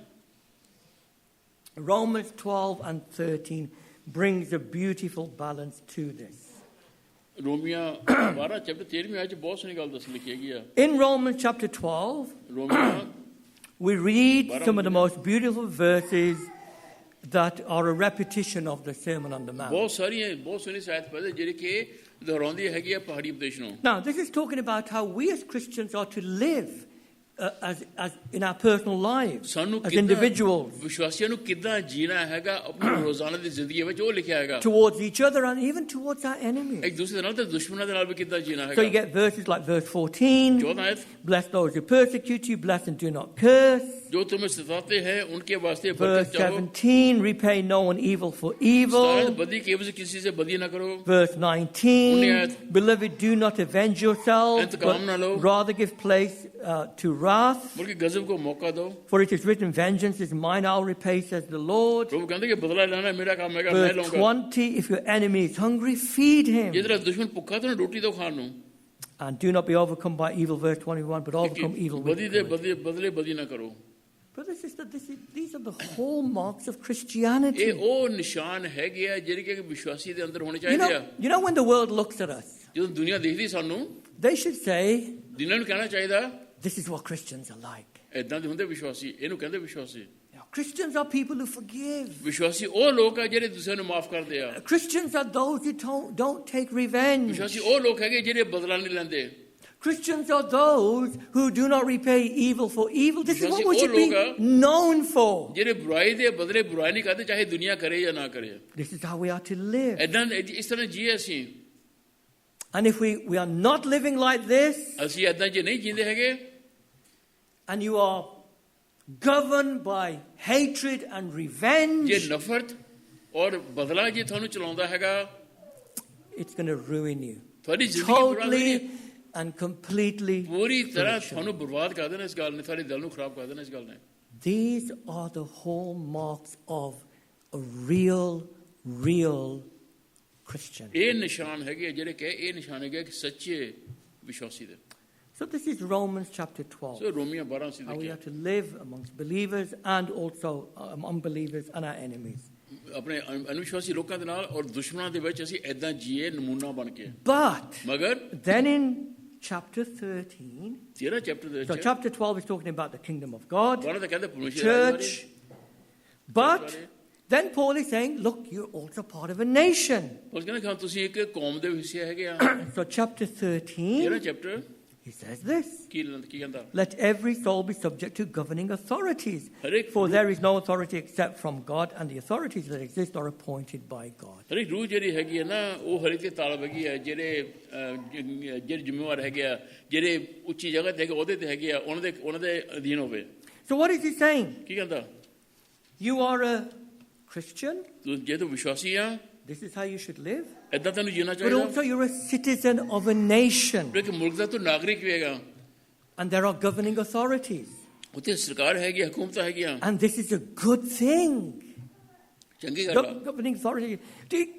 Romans 12 and 13 brings a beautiful balance to this. रोमिया 12 chapter 13 में आज बहुत सुनी गल दस लिखी है. In Romans chapter 12, रोमिया we read some of the most beautiful verses that are a repetition of the Sermon on the Mount. बहुत सारी हैं बहुत सुनी शायद पहले जेरे के दोहराउंदी हैगी है पहाड़ी उपदेश no. Now, this is talking about how we as Christians are to live as in our personal lives, ਸਾਨੂੰ as ਕਿੱਦਾਂ individuals, ਵਿਸ਼ਵਾਸੀਆਂ ਨੂੰ ਕਿੱਦਾਂ ਜੀਣਾ ਹੈਗਾ ਆਪਣੀ ਰੋਜ਼ਾਨਾ ਦੀ ਜ਼ਿੰਦਗੀ ਵਿੱਚ ਉਹ ਲਿਖਿਆ ਹੈਗਾ towards each other and even towards our enemies. ਇੱਕ ਦੂਸਰੇ ਨਾਲ ਤੇ ਦੁਸ਼ਮਣਾਂ ਦੇ ਨਾਲ ਵੀ ਕਿੱਦਾਂ ਜੀਣਾ So you ਹੈਗਾ get verses like verse 14, 14 ਆਇਤ bless those who persecute you, bless and do not curse. जो तुम्हें सताते हैं उनके वास्ते Verse बरकत चाहो 17, repay no one evil for evil. बदी के एवज किसी से बदी ना करो Verse 19, beloved, do not avenge yourselves, इंतकाम ना लो। but rather give place to wrath. बल्कि गजब को मौका दो For it is written, vengeance is mine, I'll repay, says the Lord. प्रभु कहते हैं कि बदला लेना मेरा काम है मैं Verse लूंगा 20, if your enemy is hungry, feed him. ये तेरा दुश्मन भूखा तो ना रोटी दो खान नु And do not be overcome by evil, verse 21, but overcome evil with बदी दे good. बदले बदी ना करो Brothers and sisters, these are the hallmarks of Christianity. ये ओ निशान है गया ਜਿਹੜੇ ਕਿ ਵਿਸ਼ਵਾਸੀ ਦੇ ਅੰਦਰ ਹੋਣੇ ਚਾਹੀਦੇ ਆ You know when the world looks at us, ਜਦੋਂ ਦੁਨੀਆ ਦੇਖਦੀ ਸਾਨੂੰ they should say, ਦਿਨਾਂ ਨੂੰ ਕਹਿਣਾ ਚਾਹੀਦਾ this is what Christians are like. ਇਦਾਂ ਦੇ ਹੁੰਦੇ ਵਿਸ਼ਵਾਸੀ ਇਹਨੂੰ ਕਹਿੰਦੇ ਵਿਸ਼ਵਾਸੀ Now, Christians are people who forgive. ਵਿਸ਼ਵਾਸੀ ਉਹ ਲੋਕ ਆ ਜਿਹੜੇ ਦੂਸਰਿਆਂ ਨੂੰ ਮਾਫ ਕਰਦੇ ਆ Christians are those who don't take revenge. ਵਿਸ਼ਵਾਸੀ ਉਹ ਲੋਕ ਹੈਗੇ ਜਿਹੜੇ ਬਦਲਾ ਨਹੀਂ ਲੈਂਦੇ Christians are those who do not repay evil for evil. This is what we should be ਲੋਕ known for. ਜਿਹੜੇ ਬੁਰਾਈ ਦੇ ਬਦਲੇ ਬੁਰਾਈ ਨਹੀਂ ਕਰਦੇ ਚਾਹੇ ਦੁਨੀਆ ਕਰੇ ਜਾਂ ਨਾ ਕਰੇ This is how we are to live. ਇਦਾਂ ਇਸ ਤਰ੍ਹਾਂ ਜੀਏ ਅਸੀਂ And if we are not living like this, ਅਸੀਂ ਇਦਾਂ ਜੇ ਨਹੀਂ ਜੀਂਦੇ ਹੈਗੇ and you are governed by hatred and revenge, ਜੇ ਨਫ਼ਰਤ ਔਰ ਬਦਲਾ ਜੇ ਤੁਹਾਨੂੰ ਚਲਾਉਂਦਾ ਹੈਗਾ it's going to ruin you. ਤੁਹਾਡੀ ਜ਼ਿੰਦਗੀ ਬਰਬਾਦ ਹੋਣੀ Totally and completely. ਪੂਰੀ ਤਰ੍ਹਾਂ ਤੁਹਾਨੂੰ ਬਰਬਾਦ ਕਰ ਦੇਣਾ ਇਸ ਗੱਲ ਨੇ ਤੁਹਾਡੇ ਦਿਲ ਨੂੰ ਖਰਾਬ ਕਰ ਦੇਣਾ ਇਸ ਗੱਲ ਨੇ These are the hallmarks of a real Christian. ਇਹ ਨਿਸ਼ਾਨ ਹੈਗੇ ਜਿਹੜੇ ਕਿ ਇਹ ਨਿਸ਼ਾਨ ਹੈਗੇ ਕਿ ਸੱਚੇ ਵਿਸ਼ਵਾਸੀ ਦੇ So this is Romans chapter 12. So ਰੋਮੀਆਂ 12 C How we ਦੇਖਿਆ are to live amongst believers and also unbelievers and our enemies. ਆਪਣੇ ਅਨੁਸ਼ਵਾਸੀ ਲੋਕਾਂ ਦੇ ਨਾਲ ਔਰ ਦੁਸ਼ਮਣਾਂ ਦੇ ਵਿੱਚ ਅਸੀਂ ਐਦਾਂ ਜੀਏ ਨਮੂਨਾ ਬਣ ਕੇ But ਮਗਰ then in chapter 13, 13 ਚੈਪਟਰ ਦੇ so ਵਿੱਚ chapter 12 is talking about the kingdom of God, ਬਾਰਾਂ ਤਾਂ ਕਹਿੰਦੇ ਪਰਮੇਸ਼ਰ ਦੇ ਬਾਰੇ church. But then Paul is saying, look, you're also part of a nation. ਉਸ ਕਹਿੰਦੇ ਕਿ ਤੁਸੀਂ ਇੱਕ ਕੌਮ ਦੇ ਹਿੱਸੇ ਹੈਗੇ ਆ So chapter 13, 13 chapter he says this. ਕੀ ਕਹਿੰਦਾ Let every soul be subject to governing authorities. ਹਰੇਕ For there is no authority except from God, and the authorities that exist are appointed by God. ਹਰੇਕ ਰੂਹ ਜਿਹੜੀ ਹੈਗੀ ਹੈ ਨਾ ਉਹ ਹਰੇਕ ਦੇ ਤਾਲਬ ਹੈਗੀ ਹੈ ਜਿਹੜੇ ਜ਼ਿੰਮੇਵਾਰ ਹੈਗੇ ਆ ਜਿਹੜੇ ਉੱਚੀ ਜਗ੍ਹਾ ਤੇ ਹੈਗੇ ਉਹਦੇ ਤੇ ਹੈਗੇ ਆ ਉਹਨਾਂ ਦੇ ਅਧੀਨ ਹੋਵੇ So what is he saying? ਕੀ ਕਹਿੰਦਾ You are a Christian. ਤੂੰ ਜੇ ਤੂੰ ਵਿਸ਼ਵਾਸੀ ਆ This is how you should live. ਐਦਾਂ ਤੈਨੂੰ ਜੀਣਾ But ਚਾਹੀਦਾ also you're a citizen of a nation. ਇੱਕ ਮੁਲਕ ਦਾ ਤੂੰ ਨਾਗਰਿਕ ਵੀ ਹੈਗਾ And there are governing authorities. ਉੱਥੇ ਸਰਕਾਰ ਹੈਗੀ ਹਕੂਮਤਾਂ ਹੈਗੀਆਂ And this is a good thing. ਚੰਗੀ ਗੱਲ ਆ Governing authority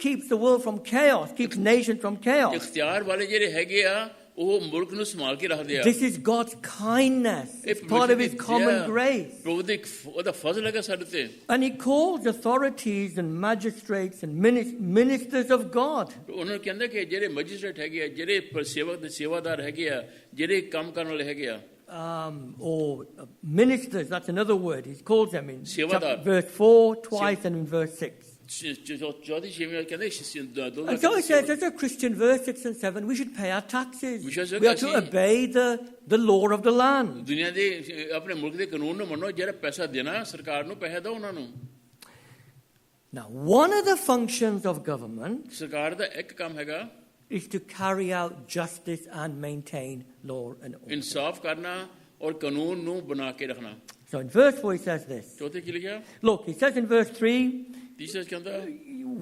keeps the world from chaos, keeps nations from chaos. ਇਖਤਿਆਰ ਵਾਲੇ ਜਿਹੜੇ ਹੈਗੇ ਆ ਉਹ ਮੁਲਕ ਨੂੰ ਸੰਭਾਲ ਕੇ ਰੱਖਦੇ ਆ This is God's kindness. It's part of His common grace. ਪ੍ਰਭੂ ਦੇ ਉਹਦਾ ਫਜ਼ਲ ਹੈਗਾ ਸਾਡੇ ਤੇ And He calls authorities and magistrates and ministers of God. ਉਹਨਾਂ ਨੂੰ ਕਹਿੰਦਾ ਕਿ ਜਿਹੜੇ ਮੈਜਿਸਟ੍ਰੇਟ ਹੈਗੇ ਆ ਜਿਹੜੇ ਸੇਵਾਦਾਰ ਹੈਗੇ ਆ ਜਿਹੜੇ ਕੰਮ ਕਰਨ ਵਾਲੇ ਹੈਗੇ ਆ Or ministers, that's another word. He calls them in verse 4 twice and in verse 6. ਚੌਥੀ ਛੇਵੀਂ ਕਹਿੰਦੇ And so it says, as a Christian, verse 6 and 7, we should pay our taxes. We are to obey the law of the land. ਦੁਨੀਆ ਦੇ ਆਪਣੇ ਮੁਲਕ ਦੇ ਕਾਨੂੰਨ ਨੂੰ ਮੰਨੋ ਜਿਹੜਾ ਪੈਸਾ ਦੇਣਾ ਸਰਕਾਰ ਨੂੰ ਪੈਸਾ ਦਿਓ ਉਹਨਾਂ ਨੂੰ Now, one of the functions of government ਸਰਕਾਰ ਦਾ ਇੱਕ ਕੰਮ ਹੈਗਾ is to carry out justice and maintain law and order. ਇਨਸਾਫ ਕਰਨਾ ਔਰ ਕਾਨੂੰਨ ਨੂੰ ਬਣਾ ਕੇ ਰੱਖਣਾ So in verse 4 he says this. ਚੌਥੇ ਕੀ ਲਿਖਿਆ Look, he says in verse 3, ਤੀਸਰਾ ਕਹਿੰਦਾ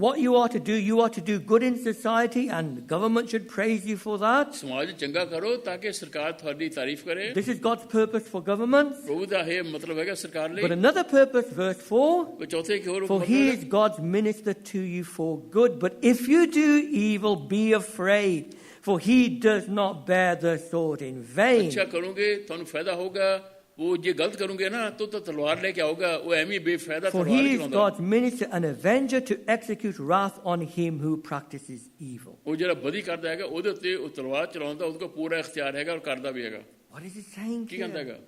what you are to do good in society, and the government should praise you for that. ਸਮਾਜ ਚੰਗਾ ਕਰੋ ਤਾਂ ਕਿ ਸਰਕਾਰ ਤੁਹਾਡੀ ਤਾਰੀਫ ਕਰੇ This is God's purpose for governments. ਪ੍ਰਭੂ ਦਾ ਇਹ ਮਤਲਬ ਹੈਗਾ ਸਰਕਾਰ ਲਈ But another purpose, verse 4, ਚੌਥੇ ਕੀ ਹੋਰ for he is God's minister to you for good. But if you do evil, be afraid, for he does not bear the sword in vain. ਅੱਛਾ ਕਰੋਗੇ ਤੁਹਾਨੂੰ ਫਾਇਦਾ ਹੋਗਾ ਉਹ ਜੇ ਗਲਤ ਕਰੋਗੇ ਨਾ ਤਾਂ ਤਲਵਾਰ ਲੈ ਕੇ ਆਊਗਾ ਉਹ ਐਵੇਂ ਬੇਫਾਇਦਾ For ਤਲਵਾਰ he is ਚਲਾਉਂਦਾ God's minister and avenger to execute wrath on him who practices evil. ਉਹ ਜਿਹੜਾ ਬਦੀ ਕਰਦਾ ਹੈਗਾ ਉਹਦੇ ਉੱਤੇ ਉਹ ਤਲਵਾਰ ਚਲਾਉਂਦਾ ਉਹਦੇ ਕੋਲ ਪੂਰਾ ਇਖਤਿਆਰ ਹੈਗਾ ਔਰ ਕਰਦਾ ਵੀ ਹੈਗਾ What is he saying ਕੀ ਕਹਿੰਦਾ here? ਹੈਗਾ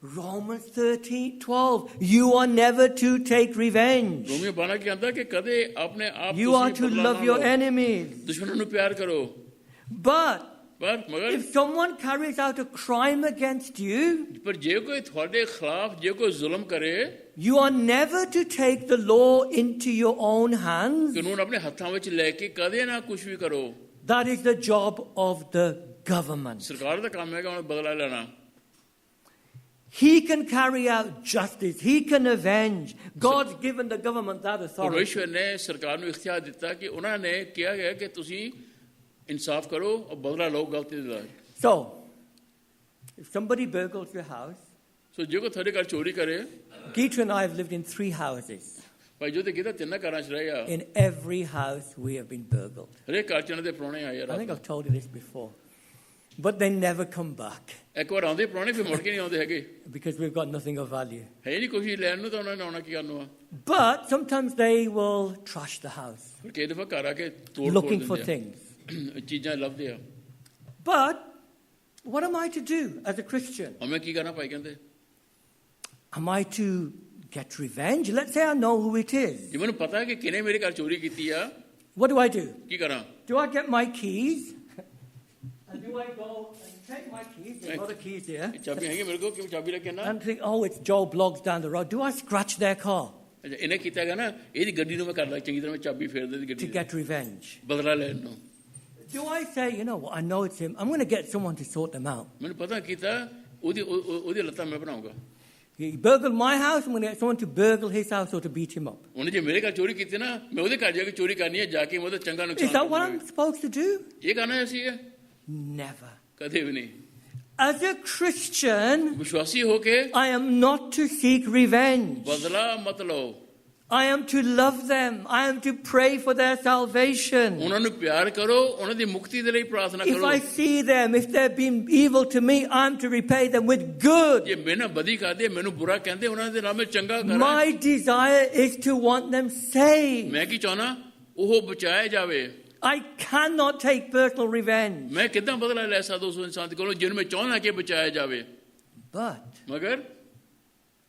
Romans 13:12. You are never to take revenge. Romeo 12 ਕੀ ਕਹਿੰਦਾ ਕਿ ਕਦੇ ਆਪਣੇ ਆਪ You are to love your enemies. ਦੁਸ਼ਮਣਾਂ ਨੂੰ ਪਿਆਰ ਕਰੋ But मगर if someone carries out a crime against you, पर जे कोई ਤੁਹਾਡੇ ਖਿਲਾਫ ਜੇ ਕੋਈ ਜ਼ੁਲਮ ਕਰੇ you are never to take the law into your own hands. ਕਾਨੂੰਨ ਆਪਣੇ ਹੱਥਾਂ ਵਿੱਚ ਲੈ ਕੇ ਕਦੇ ਨਾ ਕੁਝ ਵੀ ਕਰੋ That is the job of the government. ਸਰਕਾਰ ਦਾ ਕੰਮ ਹੈਗਾ ਹੁਣ ਬਦਲਾ ਲੈਣਾ He can carry out justice. He can avenge. God's given the government that authority. ਪਰਮੇਸ਼ਵਰ ਨੇ ਸਰਕਾਰ ਨੂੰ ਇਖਤਿਆਰ ਦਿੱਤਾ ਕਿ ਉਹਨਾਂ ਨੇ ਕਿਹਾ ਗਿਆ ਕਿ ਤੁਸੀਂ ਇਨਸਾਫ ਕਰੋ ਔਰ ਬਦਲਾ ਲਓ ਗਲਤੀ ਦਾ So, if somebody burgles your house, ਸੋ ਜੇ ਕੋਈ ਤੁਹਾਡੇ ਘਰ ਚੋਰੀ ਕਰੇ Geeta and I have lived in 3 houses. ਭਾਈ ਜੋ ਤੇ ਕਿਹਾ ਤਿੰਨਾਂ ਘਰਾਂ 'ਚ ਰਹੇ ਆ In every house, we have been burgled. ਹਰੇਕ ਘਰ 'ਚ ਇਹਨਾਂ ਦੇ ਪ੍ਰਾਹੁਣੇ ਆਏ I think ਯਾਰ I've told you this before. But they never come back ਇੱਕ ਵਾਰ ਆਉਂਦੇ ਪ੍ਰਾਹੁਣੇ ਫਿਰ ਮੁੜ ਕੇ ਨਹੀਂ ਆਉਂਦੇ ਹੈਗੇ because we've got nothing of value. ਹੈ ਨਹੀਂ ਕੁਝ ਲੈਣ ਨੂੰ ਤਾਂ ਉਹਨਾਂ ਨੇ ਆਉਣਾ ਕੀ ਕਰਨਾ But sometimes they will trash the house, ਫਿਰ ਕਈ ਦਫਾ ਘਰ ਆ ਕੇ ਤੋੜ looking for ਦਿੰਦੇ things. ਆ ਚੀਜ਼ਾਂ ਲੱਭਦੇ ਆ But what am I to do as a Christian? ਹਮੇ ਕੀ ਕਰਨਾ ਭਾਈ ਕਹਿੰਦੇ Am I to get revenge? Let's say I know who it is. ਜੇ ਮੈਨੂੰ ਪਤਾ ਹੈ ਕਿ ਕਿਨੇ ਮੇਰੇ ਘਰ ਚੋਰੀ ਕੀਤੀ ਆ What do I do? ਕੀ ਕਰਾਂ Do I get my keys? And do I go and take my keys? There's a lot of keys here. ਚਾਬੀ ਹੈਗੀ ਮੇਰੇ ਕੋਲ ਕਿ ਚਾਬੀ ਲੈ ਕੇ ਨਾ And think, oh, it's Joel Bloggs down the road. Do I scratch their car ਇਹਨੇ ਕੀਤਾ ਹੈਗਾ ਨਾ ਇਹਦੀ ਗੱਡੀ ਨੂੰ ਮੈਂ ਕਰਦਾ ਚੰਗੀ ਤਰ੍ਹਾਂ ਮੈਂ ਚਾਬੀ ਫੇਰ ਦੇ ਗੱਡੀ to ਦੀ get revenge? ਬਦਲਾ ਲੈਣ ਨੂੰ Do I say, you know what, I know it's him. I'm going to get someone to sort them out. ਮੈਨੂੰ ਪਤਾ ਕੀਤਾ ਉਹਦੀ ਲੱਤਾਂ ਮੈਂ ਬਣਾਉਂਗਾ He burgled my house. I'm going to get someone to burgle his house or to beat him up. ਉਹਨੇ ਜੇ ਮੇਰੇ ਘਰ ਚੋਰੀ ਕੀਤੀ ਨਾ ਮੈਂ ਉਹਦੇ ਘਰ ਜਾ ਕੇ ਚੋਰੀ ਕਰਨੀ ਹੈ ਜਾ ਕੇ ਮੈਂ ਉਹਦਾ ਚੰਗਾ Is ਨੁਕਸਾਨ that what I'm supposed to do? ਇਹ ਕਰਨਾ ਅਸੀਂ ਹੈ Never. ਕਦੇ ਵੀ ਨਹੀਂ As a Christian, ਵਿਸ਼ਵਾਸੀ ਹੋ ਕੇ I am not to seek revenge. ਬਦਲਾ ਮਤ ਲਓ I am to love them. I am to pray for their salvation. ਉਹਨਾਂ ਨੂੰ ਪਿਆਰ ਕਰੋ ਉਹਨਾਂ ਦੀ ਮੁਕਤੀ ਦੇ ਲਈ ਪ੍ਰਾਰਥਨਾ If ਕਰੋ I see them, if they've been evil to me, I'm to repay them with good. ਜੇ ਮੈਨੂੰ ਬਦੀ ਕਰਦੇ ਮੈਨੂੰ ਬੁਰਾ ਕਹਿੰਦੇ ਉਹਨਾਂ ਦੇ ਨਾਲ ਮੈਂ ਚੰਗਾ ਕਰਾਂ My desire is to want them saved. ਮੈਂ ਕੀ ਚਾਹਨਾ ਉਹ ਬਚਾਇਆ ਜਾਵੇ I cannot take personal revenge. ਮੈਂ ਕਿੱਦਾਂ ਬਦਲਾ ਲੈ ਸਕਦਾ ਉਸ ਇਨਸਾਨ ਦੇ ਕੋਲੋਂ ਜਿਹਨੂੰ ਮੈਂ ਚਾਹੁੰਦਾ ਕਿ ਬਚਾਇਆ ਜਾਵੇ But ਮਗਰ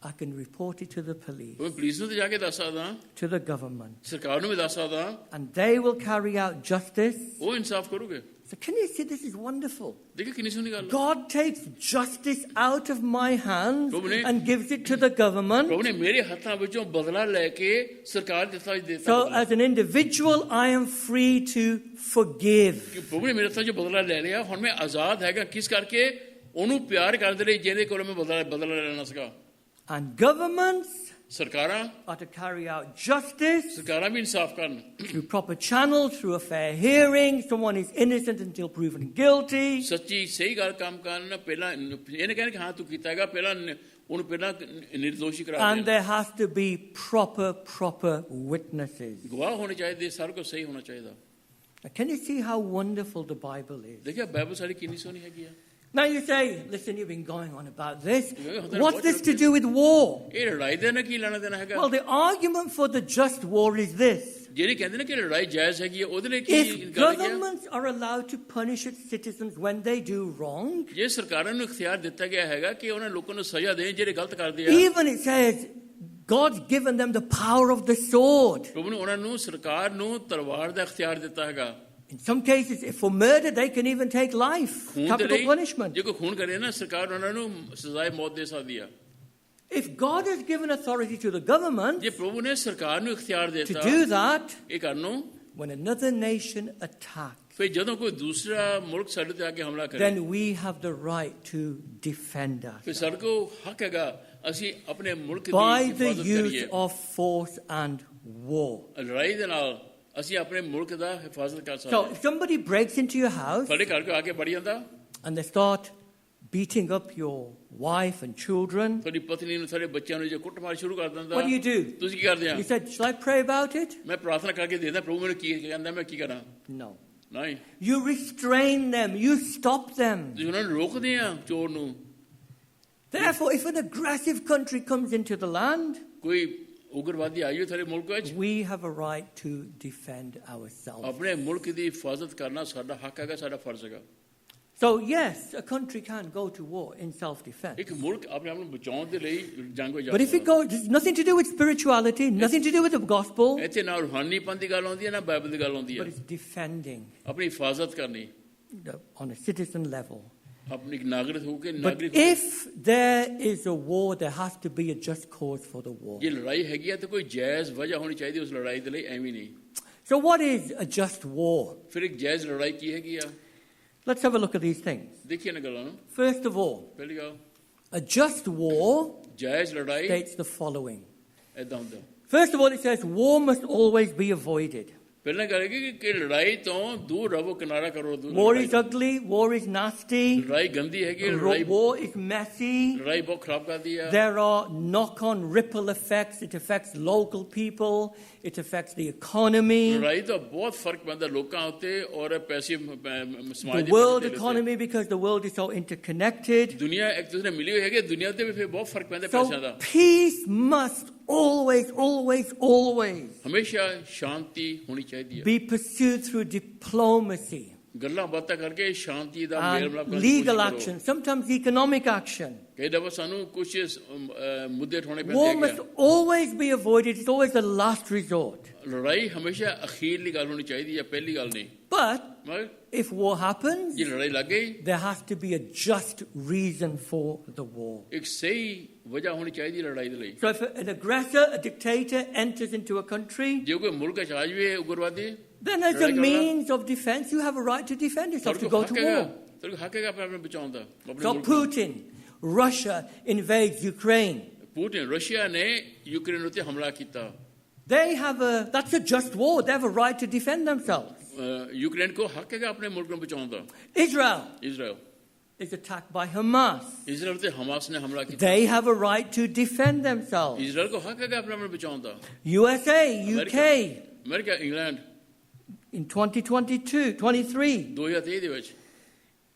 I can report it to the police, ਮੈਂ ਪੁਲਿਸ ਨੂੰ ਤੇ ਜਾ ਕੇ ਦੱਸ ਸਕਦਾ to the government, ਸਰਕਾਰ ਨੂੰ ਵੀ ਦੱਸ ਸਕਦਾ and they will carry out justice. ਉਹ ਇਨਸਾਫ ਕਰੂਗੇ So can you see this is wonderful? ਦੇਖੀ ਕਿੰਨੀ ਸੋਹਣੀ ਗੱਲ God takes justice out of my hands ਪ੍ਰਭੂ ਨੇ- and gives it to the government. ਪ੍ਰਭੂ ਨੇ ਮੇਰੇ ਹੱਥਾਂ ਵਿੱਚੋਂ ਬਦਲਾ ਲੈ ਕੇ ਸਰਕਾਰ ਦੇ ਹੱਥਾਂ ਵਿੱਚ ਦੇ So ਦਿੱਤਾ as an individual, I am free to forgive. ਕਿ ਪ੍ਰਭੂ ਨੇ ਮੇਰੇ ਹੱਥਾਂ 'ਚੋਂ ਬਦਲਾ ਲੈ ਲਿਆ ਹੁਣ ਮੈਂ ਆਜ਼ਾਦ ਹੈਗਾ ਕਿਸ ਕਰਕੇ ਉਹਨੂੰ ਪਿਆਰ ਕਰਦੇ ਲਈ ਜਿਹਦੇ ਕੋਲੋਂ ਮੈਂ ਬਦਲਾ ਲੈਣਾ ਸੀਗਾ And governments ਸਰਕਾਰਾਂ are to carry out justice ਸਰਕਾਰਾਂ ਵੀ ਇਨਸਾਫ ਕਰਨ through proper channels, through a fair hearing. Someone is innocent until proven guilty. ਸੱਚੀ ਸਹੀ ਗੱਲ ਕੰਮ ਕਰਨ ਪਹਿਲਾਂ ਇਹਨੇ ਕਹਿੰਦੇ ਕਿ ਹਾਂ ਤੂੰ ਕੀਤਾ ਹੈਗਾ ਪਹਿਲਾਂ ਉਹਨੂੰ ਪਹਿਲਾਂ ਨਿਰਦੋਸ਼ੀ ਕਰਾ And ਦੇ there has to be proper witnesses. ਗਵਾਹ ਹੋਣੇ ਚਾਹੀਦੇ ਸਾਰਾ ਕੁਝ ਸਹੀ ਹੋਣਾ ਚਾਹੀਦਾ Now, can you see how wonderful the Bible is? ਦੇਖਿਆ ਬਾਈਬਲ ਸਾਡੀ ਕਿੰਨੀ ਸੋਹਣੀ ਹੈਗੀ ਆ Now you say, listen, you've been going on about this. What's this to do with war? ਇਹ ਲੜਾਈ ਦੇ ਨਾਲ ਕੀ ਲੈਣਾ ਦੇਣਾ ਹੈਗਾ Well, the argument for the just war is this. ਜਿਹੜੀ ਕਹਿੰਦੇ ਨੇ ਕਿ ਲੜਾਈ ਜਾਇਜ਼ ਹੈਗੀ ਆ ਉਹਦੇ ਲਈ ਕੀ If ਗੱਲ ਹੈ governments are allowed to punish its citizens when they do wrong, ਜੇ ਸਰਕਾਰਾਂ ਨੂੰ ਇਖਤਿਆਰ ਦਿੱਤਾ ਗਿਆ ਹੈਗਾ ਕਿ ਉਹਨਾਂ ਲੋਕਾਂ ਨੂੰ ਸਜ਼ਾ ਦੇਣ ਜਿਹੜੇ ਗਲਤ ਕਰਦੇ ਆ even it says God's given them the power of the sword. ਪ੍ਰਭੂ ਨੇ ਉਹਨਾਂ ਨੂੰ ਸਰਕਾਰ ਨੂੰ ਤਲਵਾਰ ਦਾ ਇਖਤਿਆਰ ਦਿੱਤਾ ਹੈਗਾ In some cases, if for murder, they can even take life, ਖੂਨ ਦੇ capital ਲਈ punishment. ਜੇ ਕੋਈ ਖੂਨ ਕਰੇ ਨਾ ਸਰਕਾਰ ਉਹਨਾਂ ਨੂੰ ਸਜ਼ਾਏ ਮੌਤ ਦੇ ਸਕਦੀ ਆ If God has given authority to the government ਜੇ ਪ੍ਰਭੂ ਨੇ ਸਰਕਾਰ ਨੂੰ ਇਖਤਿਆਰ to ਦਿੱਤਾ do that, ਇਹ ਕਰਨ ਨੂੰ when another nation attacks, ਫਿਰ ਜਦੋਂ ਕੋਈ ਦੂਸਰਾ ਮੁਲਕ ਸਾਡੇ ਤੇ ਆ ਕੇ ਹਮਲਾ ਕਰੇ then we have the right to defend ਫਿਰ us ਸਾਡੇ ਕੋਲ ਹੱਕ ਹੈਗਾ ਅਸੀਂ ਆਪਣੇ ਮੁਲਕ ਦੀ by the ਹਿਫਾਜ਼ਤ use ਕਰੀਏ of force and war. ਲੜਾਈ ਦੇ ਨਾਲ ਅਸੀਂ ਆਪਣੇ ਮੁਲਕ ਦਾ ਹਿਫਾਜ਼ਤ ਕਰ So ਸਕਦੇ if somebody breaks into your house ਸਾਡੇ ਘਰ ਕੋ ਆ ਕੇ ਵੜ ਜਾਂਦਾ and they start beating up your wife and children, ਤੁਹਾਡੀ ਪਤਨੀ ਨੂੰ ਸਾਡੇ ਬੱਚਿਆਂ ਨੂੰ ਜੇ ਕੁੱਟਮਾਰ ਸ਼ੁਰੂ ਕਰ ਦਿੰਦਾ what do? ਤੁਸੀਂ ਕੀ ਕਰਦੇ ਆ You said, shall I pray about it? ਮੈਂ ਪ੍ਰਾਰਥਨਾ ਕਰਕੇ ਦੇਖਦਾ ਪ੍ਰਭੂ ਮੈਨੂੰ ਕੀ ਕਹਿੰਦਾ ਮੈਂ ਕੀ ਕਰਾਂ No. ਨਹੀਂ You restrain them, you stop them. ਤੁਸੀਂ ਉਹਨਾਂ ਨੂੰ ਰੋਕਦੇ ਆ ਚੋਰ ਨੂੰ Therefore, if an aggressive country comes into the land, ਕੋਈ ਉਗਰਵਾਦੀ ਆਈ ਹੋ ਤੁਹਾਡੇ ਮੁਲਕ ਵਿੱਚ we have a right to defend ourselves. ਆਪਣੇ ਮੁਲਕ ਦੀ ਹਿਫਾਜ਼ਤ ਕਰਨਾ ਸਾਡਾ ਹੱਕ ਹੈਗਾ ਸਾਡਾ ਫਰਜ਼ ਹੈਗਾ So yes, a country can go to war in self-defense. ਇੱਕ ਮੁਲਕ ਆਪਣੇ ਆਪ ਨੂੰ ਬਚਾਉਣ ਦੇ ਲਈ ਜੰਗ ਵਿੱਚ ਜਾ But if it goes, there's nothing to do with spirituality, nothing to do with the gospel, ਇੱਥੇ ਨਾ ਰੂਹਾਨੀਪਨ ਦੀ ਗੱਲ ਆਉਂਦੀ ਹੈ ਨਾ ਬਾਈਬਲ ਦੀ ਗੱਲ ਆਉਂਦੀ ਹੈ but it's defending. ਆਪਣੀ ਹਿਫਾਜ਼ਤ ਕਰਨੀ on a citizen level. अपनी एक नागरिक हो के But नागरिक if there is a war, there has to be a just cause for the war. ये लड़ाई हैगी है तो कोई जायज वजह होनी चाहिए उस लड़ाई के लिए एवं नहीं So what is a just war? फिर एक जायज लड़ाई की हैगी या Let's have a look at these things. देखिए ना गलानो First of all, पहली गाओ a just war जायज लड़ाई states the following. ऐदा होता First of all, it says war must always be avoided. पहले कहेगी कि लड़ाई तो दूर रहो किनारा करो दूर War लड़ाई is ugly, war is nasty, लड़ाई गंदी हैगी लड़ाई war is messy. लड़ाई बहुत खराब कर दिया There are knock-on ripple effects. It affects local people. It affects the economy, लड़ाई तो बहुत फर्क पैदा लोकां होते और पैसे समाज the world economy, because the world is so interconnected. दुनिया एक दूसरे मिली हुई है दुनिया ते भी फिर बहुत फर्क पैदा पैसा So दा peace must always, always, always हमेशा शांति होनी चाहिए be pursued through diplomacy गल्ला बातें करके शांति दा मेल and मिलाप करने की legal कोशिश करो। action, sometimes economic action. कई दफा सानू कुछ मुद्दे उठाने War पैंदे must हैं always be avoided. It's always the last resort. लड़ाई हमेशा अखीरली गल होनी चाहिए या पहली गल नहीं But मगर if war happens, ये लड़ाई लग गई there has to be a just reason for the war. एक सही वजह होनी चाहिए लड़ाई के लिए So if an aggressor, a dictator enters into a country, जो कोई मुल्क का चार्ज भी है उग्रवादी then as a means of defense, you have a right to defend yourself, to go to war. तेरे को हक है अपने बचाऊं दा अपने So मुल्क को। Putin, Russia invades Ukraine. Putin Russia ने यूक्रेन उते हमला किया That's a just war. They have a right to defend themselves. Ukraine को हक है अपने मुल्क को बचाऊं दा Israel Israel is attacked by Hamas. Israel उते हमास ने हमला किया They have a right to defend themselves. Israel को हक है अपने बचाऊं दा USA, UK, America England in 2022, 23, 2023 ਦੇ ਵਿੱਚ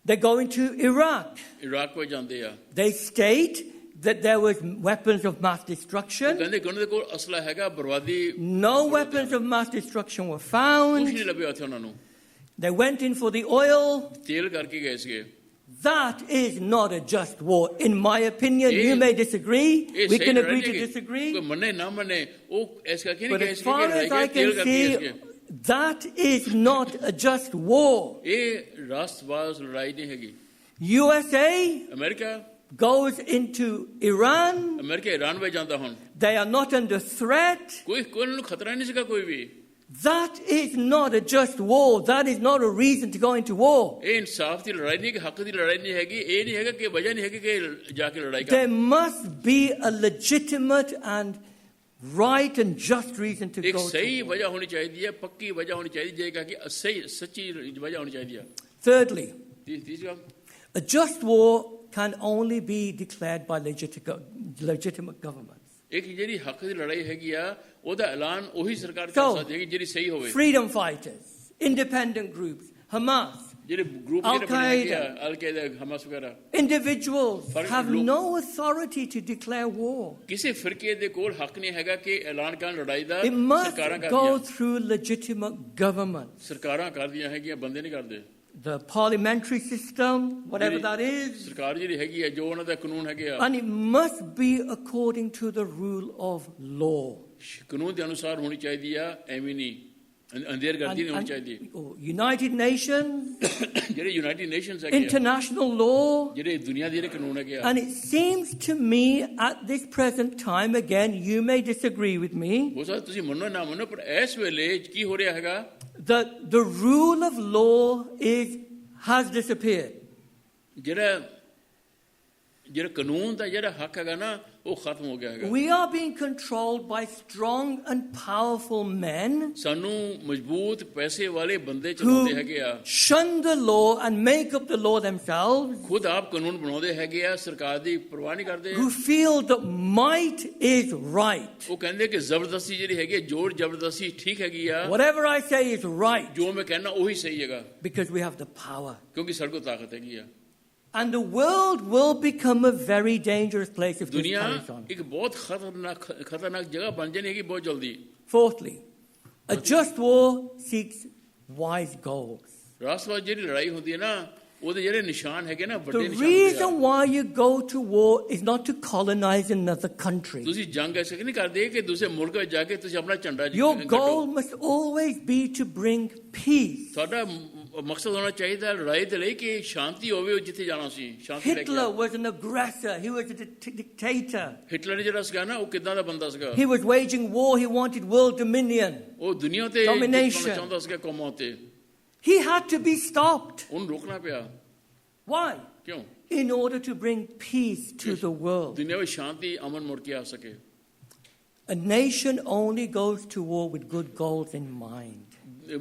they're going to Iraq. Iraq ਕੋ ਜਾਂਦੇ ਆ They state that there was weapons of mass ਉਹ destruction. ਕਹਿੰਦੇ ਕਿ ਉਹਨਾਂ ਦੇ ਕੋਲ ਅਸਲਾ ਹੈਗਾ ਬਰਬਾਦੀ No weapons of mass destruction were ਕੁਝ found. ਨਹੀਂ ਲੱਭਿਆ ਉੱਥੇ ਉਹਨਾਂ ਨੂੰ They went in for the oil. ਤੇਲ ਕਰਕੇ ਗਏ ਸੀਗੇ That is not a just war. In my opinion, you may disagree. ਇਹ We ਸਹੀ can ਲੜਾਈ agree to ਨਹੀਂ ਹੈਗੀ। disagree. ਕੋਈ ਮੰਨੇ ਨਾ ਮੰਨੇ ਉਹ ਇਸ ਕਰਕੇ ਨਹੀਂ But ਗਏ as ਸੀਗੇ far ਕਿ as I ਤੇਲ can ਕਰਕੇ ਗਏ see, ਸੀਗੇ that is not a just war. ਇਹ ਰਾਸ਼ਟਰਵਾਦ ਲੜਾਈ ਨਹੀਂ ਹੈਗੀ USA America goes into Iran. America Iran ਵਿੱਚ ਜਾਂਦਾ ਹੁਣ They are not under threat. ਕੋਈ ਉਹਨਾਂ ਨੂੰ ਖਤਰਾ ਨਹੀਂ ਸੀਗਾ ਕੋਈ ਵੀ That is not a just war. That is not a reason to go into war. ਇਹ ਇਨਸਾਫ ਦੀ ਲੜਾਈ ਨਹੀਂ ਕਿ ਹੱਕ ਦੀ ਲੜਾਈ ਨਹੀਂ ਹੈਗੀ ਇਹ ਨਹੀਂ ਹੈਗਾ ਕਿ ਵਜ੍ਹਾ ਨਹੀਂ ਹੈਗੀ ਕਿ ਜਾ ਕੇ ਲੜਾਈ ਕਰ There must be a legitimate and right and just reason to ਇੱਕ go ਸਹੀ to war. ਵਜ੍ਹਾ ਹੋਣੀ ਚਾਹੀਦੀ ਹੈ ਪੱਕੀ ਵਜ੍ਹਾ ਹੋਣੀ ਚਾਹੀਦੀ ਹੈ ਕਿ ਸਹੀ ਸੱਚੀ ਵਜ੍ਹਾ ਹੋਣੀ ਚਾਹੀਦੀ ਹੈ Thirdly, ਤੀਸਰੀ ਗੱਲ a just war can only be declared by legitimate governments. ਇੱਕ ਜਿਹੜੀ ਹੱਕ ਦੀ ਲੜਾਈ ਹੈਗੀ ਆ ਉਹਦਾ ਐਲਾਨ ਉਹੀ ਸਰਕਾਰ ਕਰ So, ਸਕਦੀ ਹੈ ਜਿਹੜੀ ਸਹੀ ਹੋਵੇ freedom fighters, independent groups, Hamas, ਜਿਹੜੇ ਗਰੁੱਪ ਜਿਹੜੇ ਬਣੇ ਹੈਗੇ ਆ ਅਲ ਕਾਇਦਾ ਹਮਾਸ ਵਗੈਰਾ individuals For have look- no authority to declare war. ਕਿਸੇ ਫਿਰਕੇ ਦੇ ਕੋਲ ਹੱਕ ਨਹੀਂ ਹੈਗਾ ਕਿ ਐਲਾਨ ਕਰਨ ਲੜਾਈ ਦਾ It must ਸਰਕਾਰਾਂ go ਕਰਦੀਆਂ through legitimate government. ਸਰਕਾਰਾਂ ਕਰਦੀਆਂ ਹੈਗੀਆਂ ਬੰਦੇ ਨਹੀਂ ਕਰਦੇ The parliamentary system, whatever that is, ਸਰਕਾਰ ਜਿਹੜੀ ਹੈਗੀ ਆ ਜੋ ਉਹਨਾਂ ਦਾ ਕਾਨੂੰਨ ਹੈਗੇ ਆ and it must be according to the rule of law. ਕਾਨੂੰਨ ਦੇ ਅਨੁਸਾਰ ਹੋਣੀ ਚਾਹੀਦੀ ਆ ਐਵੇਂ ਨਹੀਂ ਅੰਧੇਰਗਰਦੀ ਨਹੀਂ ਹੋਣੀ ਚਾਹੀਦੀ United Nations, ਜਿਹੜੇ ਯੂਨਾਈਟਿਡ ਨੇਸ਼ਨਸ ਹੈਗੇ ਆ international law, ਜਿਹੜੇ ਦੁਨੀਆ ਦੇ ਜਿਹੜੇ ਕਾਨੂੰਨ ਹੈਗੇ ਆ and it seems to me at this present time, again, you may disagree with me, ਹੋ ਸਕਦਾ ਤੁਸੀਂ ਮੰਨੋ ਨਾ ਮੰਨੋ ਪਰ ਇਸ ਵੇਲੇ ਕੀ ਹੋ ਰਿਹਾ ਹੈਗਾ that the rule of law has disappeared. ਜਿਹੜਾ ਕਾਨੂੰਨ ਦਾ ਜਿਹੜਾ ਹੱਕ ਹੈਗਾ ਨਾ ਉਹ ਖਤਮ ਹੋ ਗਿਆ ਹੈਗਾ We are being controlled by strong and powerful men ਸਾਨੂੰ ਮਜ਼ਬੂਤ ਪੈਸੇ ਵਾਲੇ ਬੰਦੇ ਚਲਾਉਂਦੇ ਹੈਗੇ ਆ who shun the law and make up the law themselves, ਖੁਦ ਆਪ ਕਾਨੂੰਨ ਬਣਾਉਂਦੇ ਹੈਗੇ ਆ ਸਰਕਾਰ ਦੀ ਪਰਵਾਹ ਨਹੀਂ ਕਰਦੇ who feel that might is right. ਉਹ ਕਹਿੰਦੇ ਕਿ ਜ਼ਬਰਦਸਤੀ ਜਿਹੜੀ ਹੈਗੀ ਜੋਰ ਜ਼ਬਰਦਸਤੀ ਠੀਕ ਹੈਗੀ ਆ Whatever I say is right ਜੋ ਮੈਂ ਕਹਿਣਾ ਉਹੀ ਸਹੀ ਹੈਗਾ because we have the power. ਕਿਉਂਕਿ ਸਾਡੇ ਕੋਲ ਤਾਕਤ ਹੈਗੀ ਆ And the world will become a very dangerous place if this ਦੁਨੀਆ carries on. ਇੱਕ ਬਹੁਤ ਖਤਰਨਾਕ ਜਗ੍ਹਾ ਬਣ ਜਾਣੀ ਹੈਗੀ ਬਹੁਤ ਜਲਦੀ Fourthly, a just war seeks wise goals. ਰਾਸ਼ਟਰਵਾਦ ਜਿਹੜੀ ਲੜਾਈ ਹੁੰਦੀ ਹੈ ਨਾ ਉਹਦੇ ਜਿਹੜੇ ਨਿਸ਼ਾਨ ਹੈਗੇ ਨਾ The ਵੱਡੇ ਨਿਸ਼ਾਨ ਹੁੰਦੇ reason why you go to war is not to colonize another country. ਤੁਸੀਂ ਜੰਗ ਐਸੇ ਨਹੀਂ ਕਰਦੇ ਕਿ ਦੂਸਰੇ ਮੁਲਕ ਵਿੱਚ ਜਾ ਕੇ ਤੁਸੀਂ ਆਪਣਾ ਝੰਡਾ Your goal must always be to bring peace. ਤੁਹਾਡਾ ਮਕਸਦ ਹੋਣਾ ਚਾਹੀਦਾ ਲੜਾਈ ਦੇ ਲਈ ਕਿ ਸ਼ਾਂਤੀ ਹੋਵੇ ਜਿੱਥੇ ਜਾਣਾ ਸੀ ਸ਼ਾਂਤੀ ਲੈ ਕੇ Hitler was an aggressor. He was a dictator. Hitler ਜਿਹੜਾ ਸੀਗਾ ਨਾ ਉਹ ਕਿੱਦਾਂ ਦਾ ਬੰਦਾ ਸੀਗਾ He was waging war. He wanted world dominion. ਉਹ ਦੁਨੀਆ ਤੇ Domination. ਚਾਹੁੰਦਾ ਸੀਗਾ ਕੌਮਾਂ ਤੇ He had to be stopped. ਉਹਨੂੰ ਰੋਕਣਾ ਪਿਆ Why? ਕਿਉਂ In order to bring peace to the world. ਦੁਨੀਆ ਵਿੱਚ ਸ਼ਾਂਤੀ ਅਮਨ ਮੁੜ ਕੇ ਆ ਸਕੇ A nation only goes to war with good goals in mind.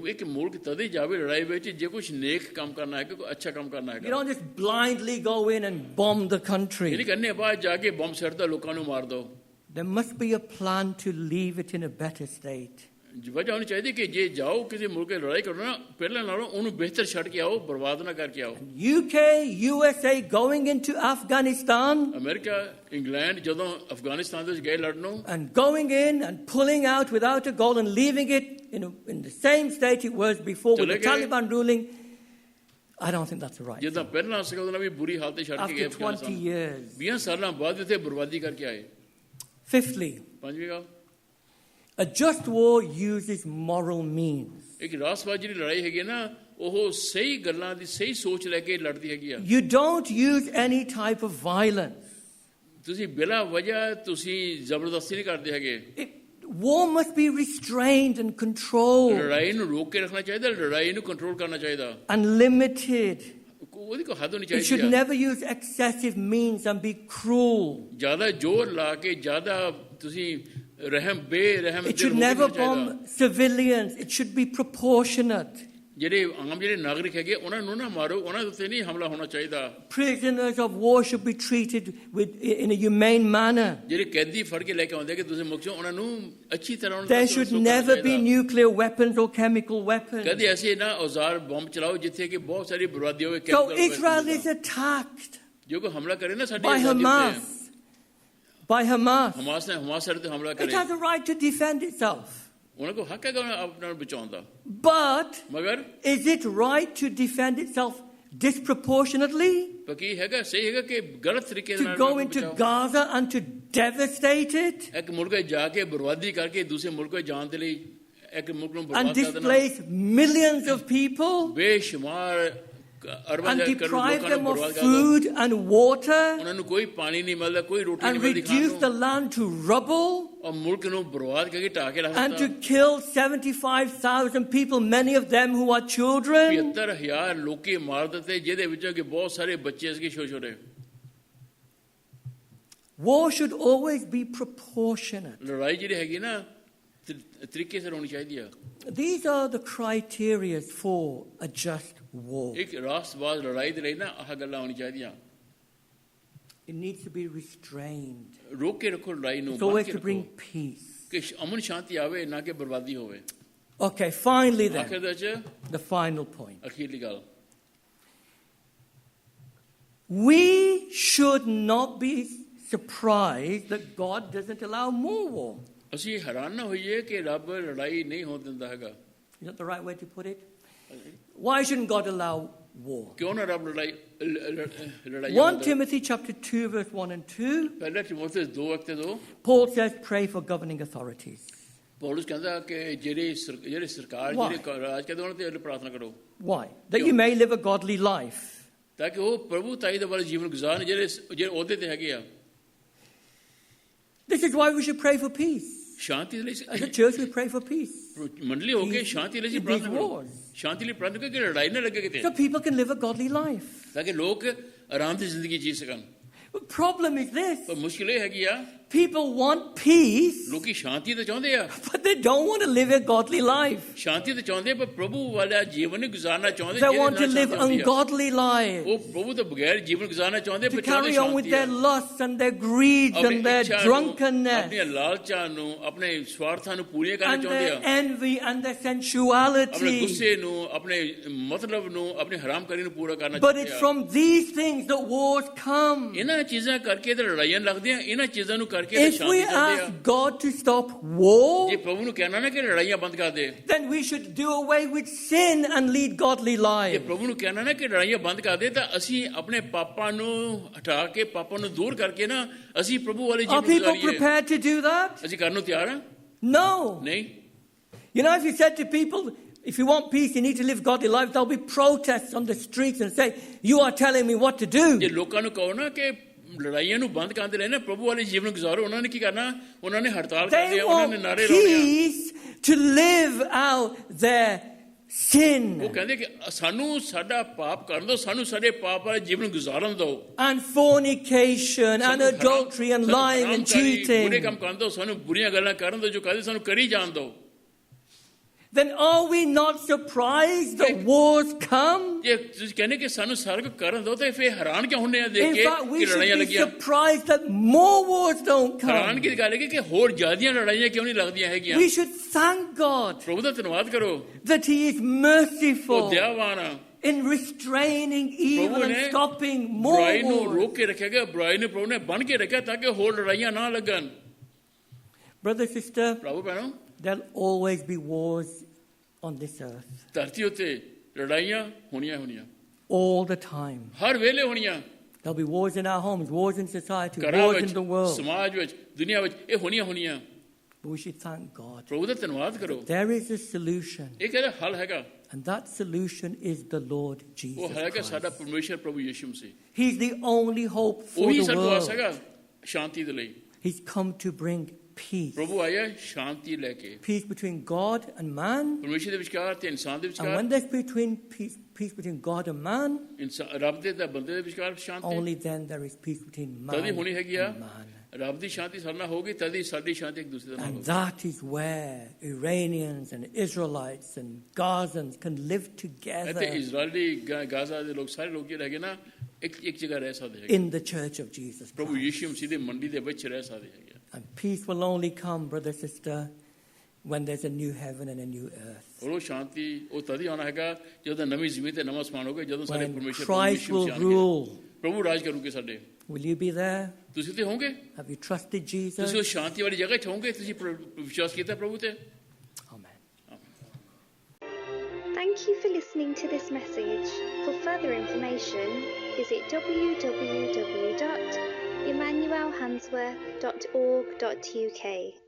ਇੱਕ ਮੁਲਕ ਤਦੇ ਜਾਵੇ ਲੜਾਈ ਵਿੱਚ ਜੇ ਕੁਝ ਨੇਕ ਕੰਮ ਕਰਨਾ ਹੈ ਕੋਈ ਅੱਛਾ ਕੰਮ ਕਰਨਾ You ਹੈ don't just blindly go in and bomb the ਇਹ country. ਨਹੀਂ ਕਰਨੇ ਬਾਅਦ ਜਾ ਕੇ ਬੰਬ ਸਿੱਟਦਾ ਲੋਕਾਂ ਨੂੰ ਮਾਰ ਦੋ There must be a plan to leave it in a better state. ਵਜ੍ਹਾ ਹੋਣੀ ਚਾਹੀਦੀ ਕਿ ਜੇ ਜਾਓ ਕਿਸੇ ਮੁਲਕ ਦੀ ਲੜਾਈ ਕਰੋ ਨਾ ਪਹਿਲਾਂ ਨਾਲੋਂ ਉਹਨੂੰ ਬਿਹਤਰ ਛੱਡ ਕੇ ਆਓ ਬਰਬਾਦ ਨਾ ਕਰਕੇ ਆਓ UK, USA going into Afghanistan America England ਜਦੋਂ ਅਫਗਾਨਿਸਤਾਨ ਦੇ ਵਿੱਚ ਗਏ ਲੜਨੋਂ and going in and pulling out without a goal and leaving it in the same state it was before with the Chale gaye. Taliban ruling, I don't think that's the right ਜਿੱਦਾਂ thing. ਪਹਿਲਾਂ ਸੀਗਾ ਉਹਦਾ ਵੀ ਬੁਰੀ ਹਾਲਤ ਤੇ ਛੱਡ ਕੇ ਗਏ After 20 Afghanistan years. 20 ਸਾਲਾਂ ਬਾਅਦ ਇੱਥੇ ਬਰਬਾਦੀ ਕਰਕੇ ਆਏ Fifthly, ਪੰਜਵੀਂ ਗੱਲ a just war uses moral means. ਇੱਕ ਰਾਸਟਰਵਾਦ ਜਿਹੜੀ ਲੜਾਈ ਹੈਗੀ ਨਾ ਉਹ ਸਹੀ ਗੱਲਾਂ ਦੀ ਸਹੀ ਸੋਚ ਲੈ ਕੇ ਲੜਦੀ ਹੈਗੀ ਆ You don't use any type of violence. ਤੁਸੀਂ ਬਿਲਾ ਵਜ੍ਹਾ ਤੁਸੀਂ ਜ਼ਬਰਦਸਤੀ ਨਹੀਂ ਕਰਦੇ ਹੈਗੇ War must be restrained and controlled ਲੜਾਈ ਨੂੰ ਰੋਕ ਕੇ ਰੱਖਣਾ ਚਾਹੀਦਾ ਲੜਾਈ ਨੂੰ ਕੰਟਰੋਲ ਕਰਨਾ ਚਾਹੀਦਾ and limited. ਉਹਦੀ ਕੋਈ ਹੱਦ ਹੋਣੀ You should ਚਾਹੀਦੀ ਆ never use excessive means and be cruel. ਜ਼ਿਆਦਾ ਜ਼ੋਰ ਲਾ ਕੇ ਜ਼ਿਆਦਾ ਤੁਸੀਂ ਰਹਿਮ ਬੇਰਹਿਮ It should never bomb civilians. It should be proportionate. ਜਿਹੜੇ ਆਮ ਜਿਹੜੇ ਨਾਗਰਿਕ ਹੈਗੇ ਉਹਨਾਂ ਨੂੰ ਨਾ ਮਾਰੋ ਉਹਨਾਂ ਦੇ ਉੱਤੇ ਨਹੀਂ ਹਮਲਾ ਹੋਣਾ ਚਾਹੀਦਾ Prisoners of war should be treated in a humane manner. ਜਿਹੜੇ ਕੈਦੀ ਫੜ ਕੇ ਲੈ ਕੇ ਆਉਂਦੇ ਕਿ ਤੁਸੀਂ ਮੁਕਤ ਉਹਨਾਂ ਨੂੰ ਅੱਛੀ ਤਰ੍ਹਾਂ ਉਹਨਾਂ There should never be nuclear weapons or chemical weapons. ਕਦੇ ਐਸੇ ਨਾ ਔਜ਼ਾਰ ਬੰਬ ਚਲਾਓ ਜਿੱਥੇ ਕਿ ਬਹੁਤ ਸਾਰੀ ਬਰਬਾਦੀ ਹੋਵੇ So Israel is attacked ਜੋ ਕੋਈ ਹਮਲਾ ਕਰੇ ਨਾ ਸਾਡੀ by Hamas. By Hamas. Hamas ਸਾਡੇ ਤੇ ਹਮਲਾ It ਕਰੇ has a right to defend itself. ਉਹਨਾਂ ਕੋਲ ਹੱਕ ਹੈਗਾ ਆਪਣਾ ਬਚਾਉਣ ਦਾ But ਮਗਰ is it right to defend itself disproportionately? ਕੀ ਹੈਗਾ ਸਹੀ ਹੈਗਾ ਕਿ ਗਲਤ ਤਰੀਕੇ To ਨਾਲ go into Gaza and to devastate it? ਇੱਕ ਮੁਲਕ ਜਾ ਕੇ ਬਰਬਾਦੀ ਕਰਕੇ ਦੂਸਰੇ ਮੁਲਕ ਵਿੱਚ ਜਾਣ ਦੇ ਲਈ ਇੱਕ ਮੁਲਕ ਨੂੰ And ਬਰਬਾਦ ਕਰ ਦੇਣਾ displace millions of people? ਬੇਸ਼ੁਮਾਰ ਅਰਬਾਂ And ਦੇ deprive ਲੋਕਾਂ them ਨੂੰ of ਬਰਬਾਦ ਕਰ ਦੋ food and water? ਉਹਨਾਂ ਨੂੰ ਕੋਈ ਪਾਣੀ ਨਹੀਂ ਮਿਲਦਾ ਕੋਈ ਰੋਟੀ ਨਹੀਂ And ਮਿਲਦੀ ਖਾਣ reduce the ਨੂੰ land to rubble? ਔਰ ਮੁਲਕ ਨੂੰ ਬਰਬਾਦ ਕਰਕੇ ਢਾਹ ਕੇ ਰੱਖ And to ਦਿੱਤਾ kill 75,000 people, many of them who are children? 75,000 ਲੋਕੀ ਮਾਰ ਦਿੱਤੇ ਜਿਹਦੇ ਵਿੱਚੋਂ ਕਿ ਬਹੁਤ ਸਾਰੇ ਬੱਚੇ ਸੀ ਛੋਟੇ ਛੋਟੇ War should always be proportionate. ਲੜਾਈ ਜਿਹੜੀ ਹੈਗੀ ਨਾ ਤਰੀਕੇ ਸਿਰ ਹੋਣੀ ਚਾਹੀਦੀ ਆ These are the criteria for a just war. ਇੱਕ ਰਾਸ਼ਟਰਵਾਦ ਲੜਾਈ ਦੇ ਲਈ ਨਾ ਆਹ ਗੱਲਾਂ ਹੋਣੀ ਚਾਹੀਦੀਆਂ It needs to be restrained. ਰੋਕ ਕੇ ਰੱਖੋ ਲੜਾਈ ਨੂੰ It's ਬੰਦ always ਕੇ to bring ਰੱਖੋ peace. ਕਿ ਅਮਨ ਸ਼ਾਂਤੀ ਆਵੇ ਨਾ ਕਿ ਬਰਬਾਦੀ ਹੋਵੇ Okay, finally ਆਖਿਰ then, ਦੇ ਵਿੱਚ the final point. ਅਖੀਰਲੀ ਗੱਲ We should not be surprised that God doesn't allow more war. ਅਸੀਂ ਹੈਰਾਨ ਨਾ ਹੋਈਏ ਕਿ ਰੱਬ ਲੜਾਈ ਨਹੀਂ ਹੋਣ ਦਿੰਦਾ ਹੈਗਾ Is that the right way to put it? Why shouldn't God allow war? ਕਿਉਂ ਨਾ ਰੱਬ ਲੜਾਈ 1 Timothy chapter 2 verse 1 and 2, ਪਹਿਲਾ ਤਿਮੋਥੇਉਸ 2:2 Paul says pray for governing authorities. ਪੌਲੁਸ ਕਹਿੰਦਾ ਕਿ ਜਿਹੜੇ ਸਰਕਾਰ Why? ਜਿਹੜੇ ਰਾਜ ਕਰਦੇ ਉਹਨਾਂ ਤੇ ਪ੍ਰਾਰਥਨਾ ਕਰੋ Why? That you may live a godly life. ਤਾਂ ਕਿ ਉਹ ਪ੍ਰਭੂ ਤਾਈ ਦੇ ਵਾਲੇ ਜੀਵਨ ਗੁਜ਼ਾਰਨ ਜਿਹੜੇ ਅਹੁਦੇ ਤੇ ਹੈਗੇ ਆ This is why we should pray for peace. ਸ਼ਾਂਤੀ ਦੇ As a ਲਈ church we pray for peace. ਮੰਡਲੀ ਹੋ ਕੇ ਸ਼ਾਂਤੀ ਲਈ These ਪ੍ਰਾਰਥਨਾ ਕਰੋ wars. ਸ਼ਾਂਤੀ ਲਈ ਪ੍ਰਾਰਥਨਾ ਕਰੋ ਕਿ ਲੜਾਈ ਨਾ ਲੱਗੇ ਕਿਤੇ So people can live a godly life. ਤਾਂ ਕਿ ਲੋਕ ਆਰਾਮ ਦੀ ਜ਼ਿੰਦਗੀ ਜੀ ਸਕਣ The problem is this. ਪਰ ਮੁਸ਼ਕਿਲ ਇਹ ਹੈਗੀ ਆ People want peace, ਲੋਕੀ ਸ਼ਾਂਤੀ ਤਾਂ ਚਾਹੁੰਦੇ ਆ but they don't want to live a godly life. ਸ਼ਾਂਤੀ ਤਾਂ ਚਾਹੁੰਦੇ ਪਰ ਪ੍ਰਭੂ ਵਾਲਾ ਜੀਵਨ ਨਹੀਂ ਗੁਜ਼ਾਰਨਾ ਚਾਹੁੰਦੇ They ਜਿਹਦੇ want to ਨਾਲ live ਸ਼ਾਂਤੀ ਹੁੰਦੀ ਆ। ungodly lives. ਉਹ ਪ੍ਰਭੂ ਤੋਂ ਬਗੈਰ ਜੀਵਨ ਗੁਜ਼ਾਰਨਾ ਚਾਹੁੰਦੇ To ਪਰ ਚਾਹੁੰਦੇ carry on with Shanti their ਆ। lusts and their greeds ਆਪਣੀ and their ਇੱਛਾ ਨੂੰ, drunkenness ਆਪਣੀਆਂ ਲਾਲਚਾਂ ਨੂੰ ਆਪਣੇ ਸਵਾਰਥਾਂ ਨੂੰ ਪੂਰੀਆਂ ਕਰਨਾ and ਚਾਹੁੰਦੇ their ਆ envy and their ਆਪਣੇ sensuality. ਗੁੱਸੇ ਨੂੰ ਆਪਣੇ ਮਤਲਬ ਨੂੰ ਆਪਣੇ ਹਰਾਮਕਾਰੀ ਨੂੰ ਪੂਰਾ ਕਰਨਾ But ਚਾਹੁੰਦੇ it's ਆ from these things that wars come. ਇਹਨਾਂ ਚੀਜ਼ਾਂ ਕਰਕੇ ਤੇ ਲੜਾਈਆਂ ਲੱਗਦੀਆਂ ਇਹਨਾਂ ਚੀਜ਼ਾਂ ਨੂੰ ਕਰਕੇ ਤੇ If we ਸ਼ਾਂਤੀ ਚਾਹੁੰਦੇ ਆ ask God to stop war, ਜੇ ਪ੍ਰਭੂ ਨੂੰ ਕਹਿਣਾ ਨਾ ਕਿ ਲੜਾਈਆਂ ਬੰਦ ਕਰ ਦੇ then we should do away with sin and lead godly ਜੇ lives. ਪ੍ਰਭੂ ਨੂੰ ਕਹਿਣਾ ਨਾ ਕਿ ਲੜਾਈਆਂ ਬੰਦ ਕਰ ਦੇ ਤਾਂ ਅਸੀਂ ਆਪਣੇ ਪਾਪਾਂ ਨੂੰ ਹਟਾ ਕੇ ਪਾਪਾਂ ਨੂੰ ਦੂਰ ਕਰਕੇ ਨਾ ਅਸੀਂ ਪ੍ਰਭੂ ਵਾਲੇ Are Jeevan people ਗੁਜ਼ਾਰੀਏ prepared to do that? ਅਸੀਂ ਕਰਨ ਨੂੰ ਤਿਆਰ ਹਾਂ No. ਨਹੀਂ You know, if you said to people, If you want peace, you need to live godly life. There'll be protests on the streets and say, you are telling me what to do. ਜੇ ਲੋਕਾਂ ਨੂੰ ਕਹੋ ਨਾ ਕਿ ਲੜਾਈਆਂ ਨੂੰ ਬੰਦ ਕਰਨ ਦੇ ਲਈ ਨਾ ਪ੍ਰਭੂ ਵਾਲੇ ਜੀਵਨ ਗੁਜ਼ਾਰੋ, ਉਹਨਾਂ ਨੇ ਕੀ ਕਰਨਾ? ਉਹਨਾਂ ਨੇ ਹੜਤਾਲ ਕਰਨੀ They ਹੈ, ਉਹਨਾਂ ਨੇ want ਨਾਰੇ ਲਾਉਣੇ ਆ। peace to live out their sin. ਉਹ ਕਹਿੰਦੇ ਕਿ ਸਾਨੂੰ ਸਾਡਾ ਪਾਪ ਕਰਨ ਦਿਓ, ਸਾਨੂੰ ਸਾਡੇ ਪਾਪ ਵਾਲੇ ਜੀਵਨ ਗੁਜ਼ਾਰਨ ਦਿਓ। And fornication and adultery and lying and ਬੁਰੇ cheating. ਕੰਮ ਕਰਨ ਦਿਓ, ਸਾਨੂੰ ਬੁਰੀਆਂ ਗੱਲਾਂ ਕਰਨ ਦਿਓ, ਜੋ ਕਹਦੇ ਸਾਨੂੰ ਕਰੀ ਜਾਣ ਦਿਓ। Then are we not surprised that wars come? ਜੇ ਤੁਸੀਂ ਕਹਿੰਦੇ ਕਿ ਸਾਨੂੰ ਸਾਰਾ ਕੁਝ ਕਰਨ ਦਿਓ, ਤਾਂ ਫਿਰ ਹੈਰਾਨ ਕਿਉਂ ਹੁੰਦੇ ਆ ਦੇਖ In ਕੇ fact, we ਕਿ should ਲੜਾਈਆਂ be ਲੱਗੀਆਂ? surprised that more wars don't ਹੈਰਾਨ come. ਕੀ ਗੱਲ ਹੈ ਕਿ ਹੋਰ ਜ਼ਿਆਦੀਆਂ ਲੜਾਈਆਂ ਕਿਉਂ ਨਹੀਂ ਲੱਗਦੀਆਂ ਹੈਗੀਆਂ? We should thank God ਪ੍ਰਭੂ ਦਾ ਧੰਨਵਾਦ ਕਰੋ, that He is ਉਹ merciful ਦਇਆਵਾਨ ਆ। in restraining evil ਪ੍ਰਭੂ and ਨੇ stopping more ਬੁਰਾਈ ਨੂੰ wars. ਰੋਕ ਕੇ ਰੱਖਿਆ ਗਿਆ, ਬੁਰਾਈ ਨੂੰ ਪ੍ਰਭੂ ਨੇ ਬੰਨ੍ਹ ਕੇ ਰੱਖਿਆ ਤਾਂ ਕਿ ਹੋਰ ਲੜਾਈਆਂ ਨਾ ਲੱਗਣ। Brother, sister, ਪ੍ਰਭੂ ਭੈਣੋ, there'll always be wars on this earth. ਧਰਤੀ ਉੱਤੇ ਲੜਾਈਆਂ ਹੋਣੀਆਂ All the time. ਹਰ ਵੇਲੇ ਹੋਣੀਆਂ। There'll be wars in our homes, wars in society, ਘਰਾਂ wars ਵਿੱਚ, in the world. ਸਮਾਜ ਵਿੱਚ, ਦੁਨੀਆ ਵਿੱਚ ਇਹ ਹੋਣੀਆਂ। But we should thank God. ਪ੍ਰਭੂ ਦਾ ਧੰਨਵਾਦ ਕਰੋ, There is a solution, ਇਹ ਕਿਹੜਾ ਹੱਲ ਹੈਗਾ? and that solution is the Lord ਉਹ Jesus ਹੈਗਾ Christ. ਸਾਡਾ ਪਰਮੇਸ਼ਰ ਪ੍ਰਭੂ ਯਿਸੂ ਮਸੀਹ। He's the only hope for ਉਹੀ the ਸਾਡੇ ਵਾਸਤੇ world. ਹੈਗਾ ਸ਼ਾਂਤੀ ਦੇ ਲਈ। He's come to bring peace. ਪ੍ਰਭੂ ਆਇਆ ਸ਼ਾਂਤੀ ਲੈ ਕੇ, Peace between God and man. ਪਰਮੇਸ਼ਰ ਦੇ ਵਿਚਕਾਰ ਤੇ ਇਨਸਾਨ ਦੇ And ਵਿਚਕਾਰ, when there's peace between God and man, ਰੱਬ ਦੇ ਤੇ ਬੰਦੇ ਦੇ ਵਿਚਕਾਰ ਸ਼ਾਂਤੀ, only then there is peace between man ਤਦ ਹੀ ਹੋਣੀ ਹੈਗੀ ਆ। and man. ਰੱਬ ਦੀ ਸ਼ਾਂਤੀ ਸਾਡੇ ਨਾਲ ਹੋਗੀ, ਤਦ ਹੀ ਸਾਡੀ ਸ਼ਾਂਤੀ ਇੱਕ ਦੂਸਰੇ ਦੇ ਨਾਲ And ਹੋਗੀ। that is where Iranians and Israelites and Gazans can live ਇੱਥੇ together ਇਜ਼ਰਾਈਲੀ ਗਾਜ਼ਾ ਦੇ ਲੋਕ ਸਾਰੇ ਲੋਕ ਜਿਹੜੇ ਹੈਗੇ ਨਾ ਇੱਕ ਜਗ੍ਹਾ ਰਹਿ ਸਕਦੇ ਹੈਗੇ, in the church of Jesus ਪ੍ਰਭੂ Christ. ਯਿਸੂ ਮਸੀਹ ਦੀ ਮੰਡੀ ਦੇ ਵਿੱਚ ਰਹਿ ਸਕਦੇ ਹੈਗੇ। And peace will only come, brother, sister, when there's a new heaven and a new earth. ਉਹ ਸ਼ਾਂਤੀ ਉਹ ਤਦ ਹੀ ਆਉਣਾ ਹੈਗਾ ਜਦੋਂ ਨਵੀਂ ਜ਼ਮੀਨ ਤੇ ਨਵਾਂ ਅਸਮਾਨ ਹੋਗਾ, ਜਦੋਂ ਸਾਡੇ When ਪਰਮੇਸ਼ਰ Christ will rule. ਪ੍ਰਭੂ ਰਾਜ ਕਰੂਗੇ ਸਾਡੇ। Will you be there? ਤੁਸੀਂ ਤੇ ਹੋਵੋਗੇ, Have you trusted Jesus? ਤੁਸੀਂ ਉਹ ਸ਼ਾਂਤੀ ਵਾਲੀ ਜਗ੍ਹਾ 'ਚ ਹੋਵੋਗੇ, ਤੁਸੀਂ ਵਿਸ਼ਵਾਸ ਕੀਤਾ ਪ੍ਰਭੂ ਤੇ। Amen. Thank you for listening to this message. For further information, visit www.emmanuelhansworth.org.uk.